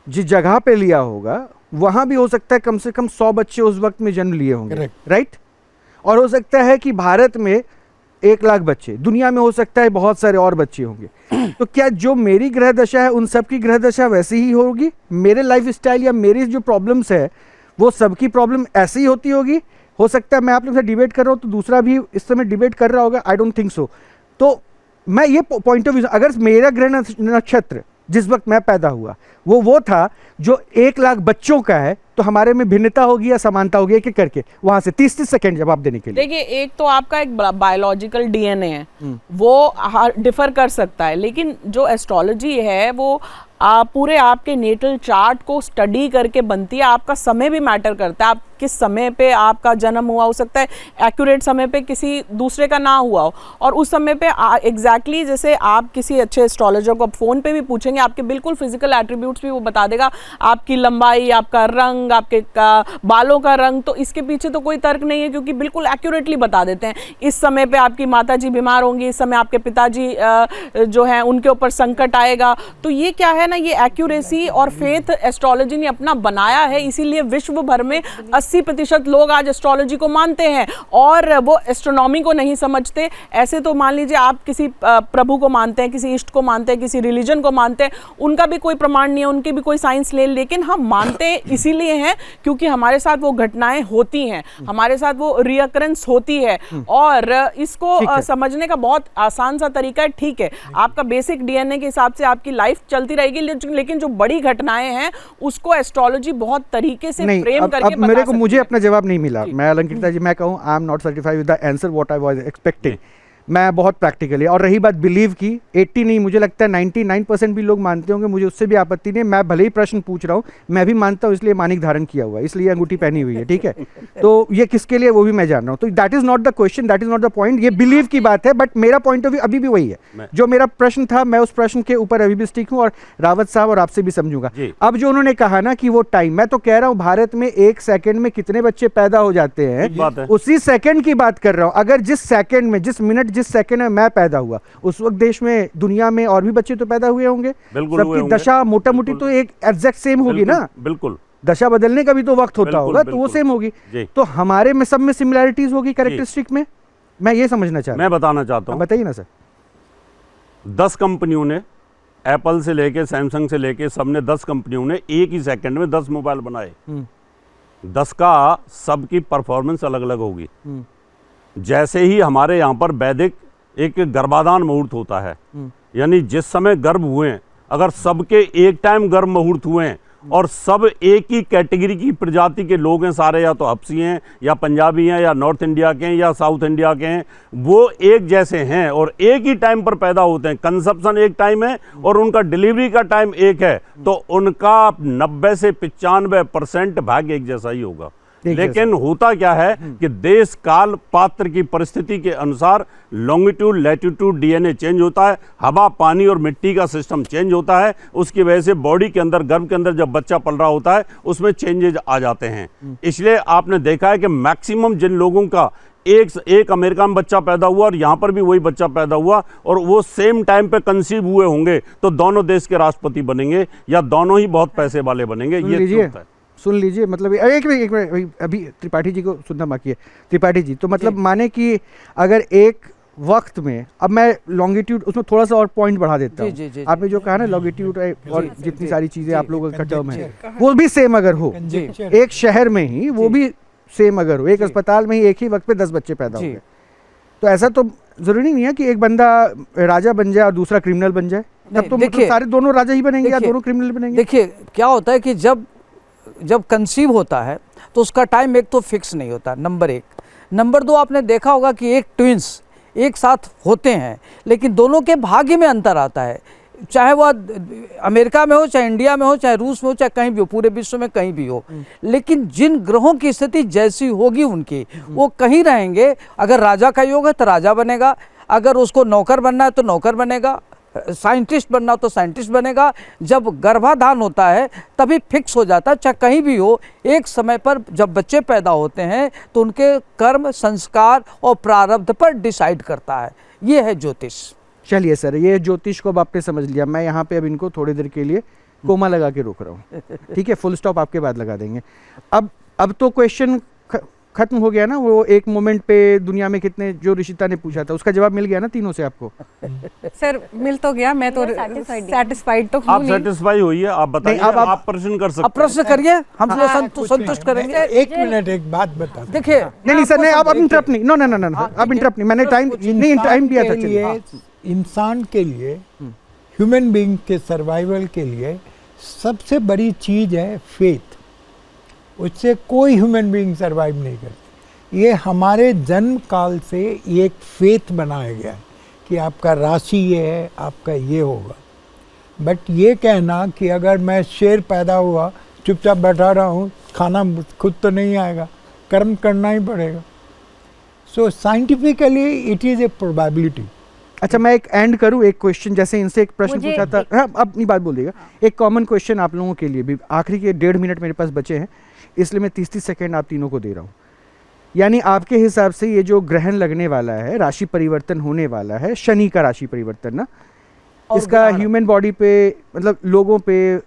जिस जगह पे लिया होगा, वहां भी हो सकता है कम से कम 100 बच्चे उस वक्त में जन्म लिए होंगे, Correct. राइट? और हो सकता है कि भारत में 1 लाख बच्चे, दुनिया में हो सकता है बहुत सारे और बच्चे होंगे। तो क्या जो मेरी ग्रह दशा है उन सब की ग्रह दशा वैसी ही होगी? मेरे लाइफ स्टाइल या मेरी जो प्रॉब्लम्स है वो सबकी प्रॉब्लम ऐसी ही होती होगी? हो सकता है मैं आप लोग से डिबेट कर रहा हूँ तो दूसरा भी इस समय डिबेट कर रहा होगा, आई डोंट थिंक सो। तो मैं ये पॉइंट ऑफ व्यू, अगर मेरा ग्रह नक्षत्र जिस वक्त मैं पैदा हुआ वो था जो 1 लाख बच्चों का है, तो हमारे में भिन्नता होगी या समानता होगी, एक एक करके वहां से 30-30 सेकंड जवाब देने के लिए। देखिए, एक तो आपका एक बायोलॉजिकल डीएनए है, वो डिफर कर सकता है, लेकिन जो एस्ट्रोलॉजी है वो पूरे आपके नेटल चार्ट को स्टडी करके बनती है। आपका समय भी मैटर करता है, आप किस समय पे आपका जन्म हुआ, हो सकता है एक्यूरेट समय पे किसी दूसरे का ना हुआ हो, और उस समय पे एग्जैक्टली जैसे आप किसी अच्छे एस्ट्रोलॉजर को फ़ोन पे भी पूछेंगे, आपके बिल्कुल फिजिकल एट्रीब्यूट्स भी वो बता देगा, आपकी लंबाई, आपका रंग, आपके बालों का रंग। तो इसके पीछे तो कोई तर्क नहीं है, क्योंकि बिल्कुल एक्यूरेटली बता देते हैं। इस समय पे आपकी माता जी बीमार होंगी, इस समय आपके पिताजी जो हैं उनके ऊपर संकट आएगा। तो ये क्या है ना, ये एक्यूरेसी और फेथ एस्ट्रोलॉजी ने अपना बनाया है, इसीलिए विश्व भर में 80% लोग आज एस्ट्रोलॉजी को मानते हैं और वो एस्ट्रोनॉमी को नहीं समझते। ऐसे तो मान लीजिए आप किसी प्रभु को मानते हैं, किसी इष्ट को मानते हैं, किसी रिलीजन को मानते हैं, उनका भी कोई प्रमाण नहीं है, उनकी भी कोई साइंस ले, लेकिन हम मानते इसीलिए हैं क्योंकि हमारे साथ वो घटनाएं होती हैं, हमारे साथ वो रियकरेंस होती है। और इसको समझने का बहुत आसान सा तरीका है, ठीक है आपका बेसिक डीएनए के हिसाब से आपकी लाइफ चलती रहेगी, लेकिन जो बड़ी घटनाएं हैं उसको एस्ट्रोलॉजी बहुत तरीके से फ्रेम करके बता मेरे को मुझे अपना जवाब नहीं मिला। मैं अलंकृता जी, मैं कहूँ I am not certified with the answer what I was expecting. मैं बहुत प्रैक्टिकली, और रही बात बिलीव की, 80 नहीं, मुझे लगता है 99% भी लोग मानते होंगे, मुझे उससे भी आपत्ति नहीं। मैं भले ही प्रश्न पूछ रहा हूँ, मैं भी मानता हूँ, इसलिए मानिक धारण किया हुआ है, इसलिए अंगूठी पहनी हुई है, ठीक है। तो ये किसके लिए वो भी मैं जान रहा हूँ। तो that is not the question, that is not the point. ये बिलीव की बात है, बट मेरा पॉइंट ऑफ व्यू अभी भी वही है जो मेरा प्रश्न था। मैं उस प्रश्न के ऊपर अभी भी स्टिक हूँ, और रावत साहब और आपसे भी समझूंगा। अब जो उन्होंने कहा ना कि वो टाइम, मैं तो कह रहा हूँ भारत में 1 सेकंड में कितने बच्चे पैदा हो जाते हैं, उसी सेकंड की बात कर रहा हूँ। अगर जिस सेकंड में, जिस मिनट, जिस सेकंड में मैं पैदा हुआ, उस वक्त देश में, दुनिया में और भी बच्चे तो पैदा हुए होंगे, सबकी दशा मोटा मोटी तो एक एग्जैक्ट सेम होगी ना। बिल्कुल, दशा बदलने का भी तो वक्त होता होगा, तो वो सेम होगी। तो हमारे में सब में सिमिलैरिटीज होगी कैरेक्टरिस्टिक में। मैं ये समझना चाहता हूं। मैं बताना चाहता हूं, बताइए ना सर। 10 कंपनियों ने, एप्पल से लेके सैमसंग से लेके, सबने 10 कंपनियों ने एक ही सेकंड में 10 मोबाइल बनाए। 10 का सबकी परफॉर्मेंस अलग अलग होगी। जैसे ही हमारे यहाँ पर वैदिक एक गर्भाधान मुहूर्त होता है, यानी जिस समय गर्भ हुए, अगर सबके एक टाइम गर्भ मुहूर्त हुए और सब एक ही कैटेगरी की प्रजाति के लोग हैं सारे, या तो हब्सी हैं या पंजाबी हैं या नॉर्थ इंडिया के हैं या साउथ इंडिया के हैं, वो एक जैसे हैं और एक ही टाइम पर पैदा होते हैं, कंजप्शन एक टाइम है और उनका डिलीवरी का टाइम एक है, तो उनका 90 से 95% भाग्य एक जैसा ही होगा। लेकिन होता क्या है कि देश काल पात्र की परिस्थिति के अनुसार लॉन्गिट्यूड लैटिट्यूड डीएनए चेंज होता है, हवा पानी और मिट्टी का सिस्टम चेंज होता है, उसकी वजह से बॉडी के अंदर, गर्भ के अंदर जब बच्चा पल रहा होता है उसमें चेंजेज आ जाते हैं। इसलिए आपने देखा है कि मैक्सिमम जिन लोगों का एक अमेरिका में बच्चा पैदा हुआ और यहाँ पर भी वही बच्चा पैदा हुआ और वो सेम टाइम पे कंसीव हुए होंगे, तो दोनों देश के राष्ट्रपति बनेंगे या दोनों ही बहुत पैसे वाले बनेंगे। ये सुन लीजिए, मतलब एक मिनट अभी त्रिपाठी जी को सुनना बाकी है। त्रिपाठी जी, तो मतलब माने कि अगर एक वक्त में, अब मैं लॉन्गिट्यूड उसमें थोड़ा सा और पॉइंट बढ़ा देता हूँ। आपने जो कहा ना लॉन्गिट्यूड और जितनी सारी चीजें आप लोगों का टर्म है वो भी सेम अगर हो, एक शहर में ही वो भी सेम अगर हो, एक अस्पताल में ही एक ही वक्त पे 10 बच्चे पैदा हो गए, तो ऐसा तो जरूरी नहीं है कि एक बंदा राजा बन जाए और दूसरा क्रिमिनल बन जाए। तब तो मतलब सारे दोनों राजा ही बनेंगे या दोनों क्रिमिनल बनेंगे। देखिए क्या होता है कि जब कंसीव होता है तो उसका टाइम एक तो फिक्स नहीं होता, नंबर 1। नंबर 2, आपने देखा होगा कि एक ट्विंस एक साथ होते हैं लेकिन दोनों के भाग्य में अंतर आता है, चाहे वह अमेरिका में हो, चाहे इंडिया में हो, चाहे रूस में हो, चाहे कहीं भी हो, पूरे विश्व में कहीं भी हो। लेकिन जिन ग्रहों की स्थिति जैसी होगी उनकी, वो कहीं रहेंगे। अगर राजा का योग है तो राजा बनेगा, अगर उसको नौकर बनना है तो नौकर बनेगा, साइंटिस्ट बनना तो साइंटिस्ट बनेगा। जब गर्भाधान होता है तभी फिक्स हो जाता है, चाहे कहीं भी हो। एक समय पर जब बच्चे पैदा होते हैं तो उनके कर्म, संस्कार और प्रारब्ध पर डिसाइड करता है। ये है ज्योतिष। चलिए सर, ये ज्योतिष को अब आपने समझ लिया। मैं यहाँ पे अब इनको थोड़ी देर के लिए कोमा लगा के रोक रहा हूँ, ठीक है? फुल स्टॉप आपके बाद लगा देंगे। अब तो क्वेश्चन खत्म हो गया ना। वो एक मोमेंट पे दुनिया में कितने, जो ऋषिता ने पूछा था उसका जवाब मिल गया ना तीनों से आपको? सर मिल तो गया, मैं तो सैटिस्फाइड तो हूं। आप सेटिस्फाई होइए, आप बताइए, आप प्रश्न कर सकते हैं। आप प्रश्न करिए, हम संतुष्ट करेंगे। एक मिनट, एक बात बता। देखिए नहीं सर, नहीं आप इंटरप्ट नहीं, नो आप इंटरप्ट नहीं, मैंने टाइम दिया था। इंसान के लिए ह्यूमन बीइंग के सर्वाइवल के लिए सबसे बड़ी चीज़ है फेथ। उससे कोई ह्यूमन बीइंग सर्वाइव नहीं करती। ये हमारे जन्म काल से एक फेथ बनाया गया है कि आपका राशि ये है, आपका ये होगा। बट ये कहना कि अगर मैं शेर पैदा हुआ, चुपचाप बैठा रहा हूँ, खाना खुद तो नहीं आएगा, कर्म करना ही पड़ेगा। So scientifically it is a probability. अच्छा, मैं एक एंड करूँ, एक क्वेश्चन, जैसे इनसे एक प्रश्न मुझे पूछा था। हाँ, अपनी बात बोल देगा। एक कॉमन क्वेश्चन आप लोगों के लिए भी, आखिरी के 1.5 मिनट मेरे पास बचे हैं, इसलिए मैं 30 सेकेंड आप तीनों को दे रहा हूँ। यानी आपके हिसाब से ये जो ग्रहण लगने वाला है, राशि परिवर्तन होने वाला है, शनि का राशि परिवर्तन ना, इसका ह्यूमन बॉडी पे, मतलब लोगों पे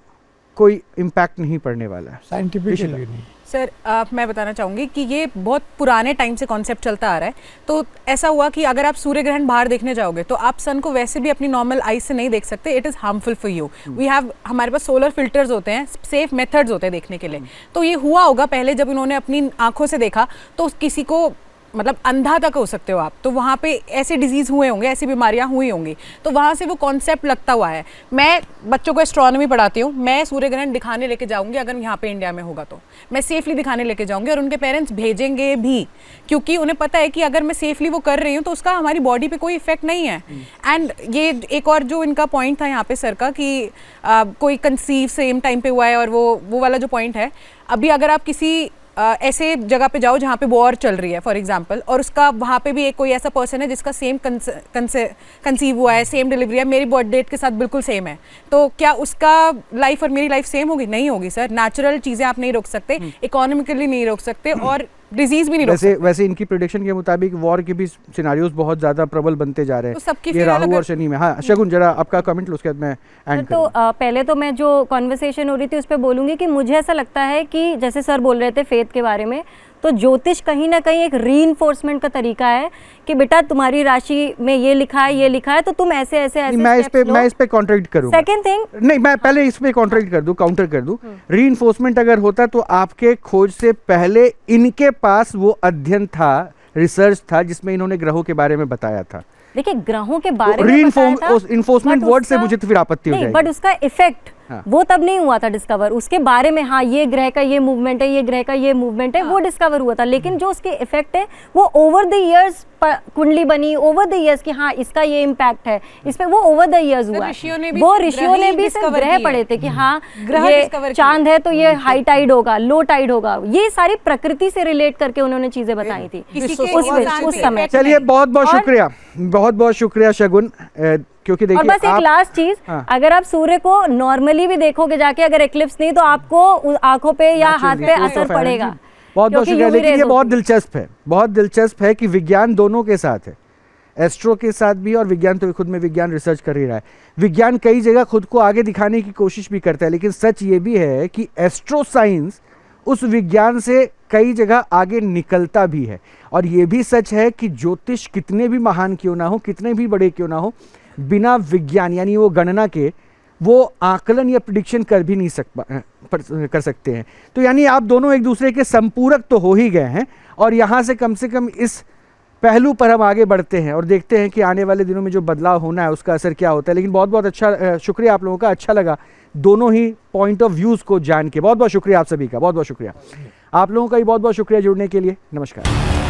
कोई इम्पैक्ट नहीं पड़ने वाला है साइंटिफिकली नहीं। सर मैं बताना चाहूँगी कि ये बहुत पुराने टाइम से कॉन्सेप्ट चलता आ रहा है। तो ऐसा हुआ कि अगर आप सूर्य ग्रहण बाहर देखने जाओगे तो आप सन को वैसे भी अपनी नॉर्मल आई से नहीं देख सकते। It is harmful for you. We have, हमारे पास सोलर फिल्टर्स होते हैं, सेफ मेथड्स होते हैं देखने के लिए। तो ये हुआ होगा पहले जब इन्होंने अपनी आंखों से देखा, तो किसी को मतलब अंधा तक हो सकते हो आप, तो वहाँ पे ऐसे डिजीज़ हुए होंगे, ऐसी बीमारियाँ हुई होंगी, तो वहाँ से वो कॉन्सेप्ट लगता हुआ है। मैं बच्चों को एस्ट्रोनॉमी पढ़ाती हूँ, मैं सूर्य ग्रहण दिखाने लेके जाऊँगी अगर यहाँ पे इंडिया में होगा, तो मैं सेफली दिखाने लेके जाऊँगी और उनके पेरेंट्स भेजेंगे भी, क्योंकि उन्हें पता है कि अगर मैं सेफली वो कर रही हूँ तो उसका हमारी बॉडी पे कोई इफेक्ट नहीं है। एंड ये एक और जो इनका पॉइंट था यहाँ पे सर का कि कोई कंसीव सेम टाइम पे हुआ है, और वो वाला जो पॉइंट है, अभी अगर आप किसी ऐसे जगह पे जाओ जहाँ पे वॉर चल रही है फॉर एग्जांपल, और उसका वहाँ पे भी एक कोई ऐसा पर्सन है जिसका सेम कंसीव हुआ है, सेम डिलीवरी है, मेरी बर्थ डेट के साथ बिल्कुल सेम है, तो क्या उसका लाइफ और मेरी लाइफ सेम होगी? नहीं होगी सर। नेचुरल चीज़ें आप नहीं रोक सकते, इकोनॉमिकली नहीं रोक सकते, और डिजीज भी नहीं रोक सकते। वैसे इनकी प्रेडिक्शन के मुताबिक वॉर के भी सिनारियोज बहुत ज़्यादा प्रबल बनते जा रहे हैं, तो सबकी ये राहु और शनि में। हाँ शगुन, जरा आपका कमेंट लो, उसके बाद मैं एंड तो पहले तो मैं जो कॉन्वर्सेशन हो रही थी उस पर बोलूँगी कि मुझे ऐसा लगता है कि जैसे सर बोल रहे थे फेथ के बारे में, तो ज्योतिष कहीं ना कहीं एक रीइंफोर्समेंट का तरीका है कि बेटा तुम्हारी राशि में ये लिखा है, ये लिखा है, तो तुम ऐसे ऐसे ऐसे मैं इस पे कॉन्ट्रैक्ट करूंगा। सेकंड थिंग, नहीं, मैं पहले इस पे कॉन्ट्रैक्ट कर दूं, काउंटर कर दूं। रीइंफोर्समेंट अगर होता तो आपके खोज से पहले इनके पास वो अध्ययन था, रिसर्च था, जिसमें इन्होंने ग्रहों के बारे में बताया था। देखिए ग्रहों के बारे में रीइंफोर्समेंट वर्ड से मुझे तो फिर आपत्ति हो जाएगी। बट उसका इफेक्ट वो तब नहीं हुआ था डिस्कवर, उसके बारे में हाँ ये ग्रह का ये मूवमेंट है, ये ग्रह का ये मूवमेंट है, वो डिस्कवर हुआ था। लेकिन जो उसके इफेक्ट है वो ओवर द इयर्स कुंडली बनी, ओवर द इयर्स कि हाँ इसका ये इम्पैक्ट है इस पे, वो ओवर द इयर्स हुआ। ऋषियों ने भी सिर्फ ग्रह पढ़े थे कि हाँ ये चांद है तो ये हाई टाइड होगा, लो टाइड होगा, ये सारी प्रकृति से रिलेट करके उन्होंने चीजें बताई थी उस समय। चलिए बहुत बहुत शुक्रिया, बहुत बहुत शुक्रिया शगुन, क्योंकि देखिए, और बस एक लास्ट चीज, अगर आप सूर्य को नॉर्मली भी देखोगे जाके, अगर एक्लिप्स नहीं तो आपको आंखों पे या हाथ पे असर पड़ेगा। बहुत बहुत शुक्रिया। लेकिन ये बहुत दिलचस्प है, बहुत दिलचस्प है कि विज्ञान दोनों के साथ है, एस्ट्रो के साथ भी, और विज्ञान तो खुद में विज्ञान रिसर्च कर ही रहा है। विज्ञान कई जगह खुद को आगे दिखाने की कोशिश भी करता है, लेकिन सच ये भी है कि एस्ट्रो साइंस उस विज्ञान से कई जगह आगे निकलता भी है। और ये भी सच है कि ज्योतिष कितने भी महान क्यों ना हो, कितने भी बड़े क्यों ना हो, बिना विज्ञान यानी वो गणना के वो आकलन या प्रेडिक्शन कर भी नहीं कर सकते हैं। तो यानी आप दोनों एक दूसरे के संपूरक तो हो ही गए हैं, और यहाँ से कम इस पहलू पर हम आगे बढ़ते हैं और देखते हैं कि आने वाले दिनों में जो बदलाव होना है उसका असर क्या होता है। लेकिन बहुत बहुत अच्छा शुक्रिया आप लोगों का, अच्छा लगा दोनों ही पॉइंट ऑफ व्यूज़ को जान के। बहुत बहुत शुक्रिया आप सभी का, बहुत बहुत शुक्रिया आप लोगों का भी, बहुत बहुत शुक्रिया जुड़ने के लिए। नमस्कार।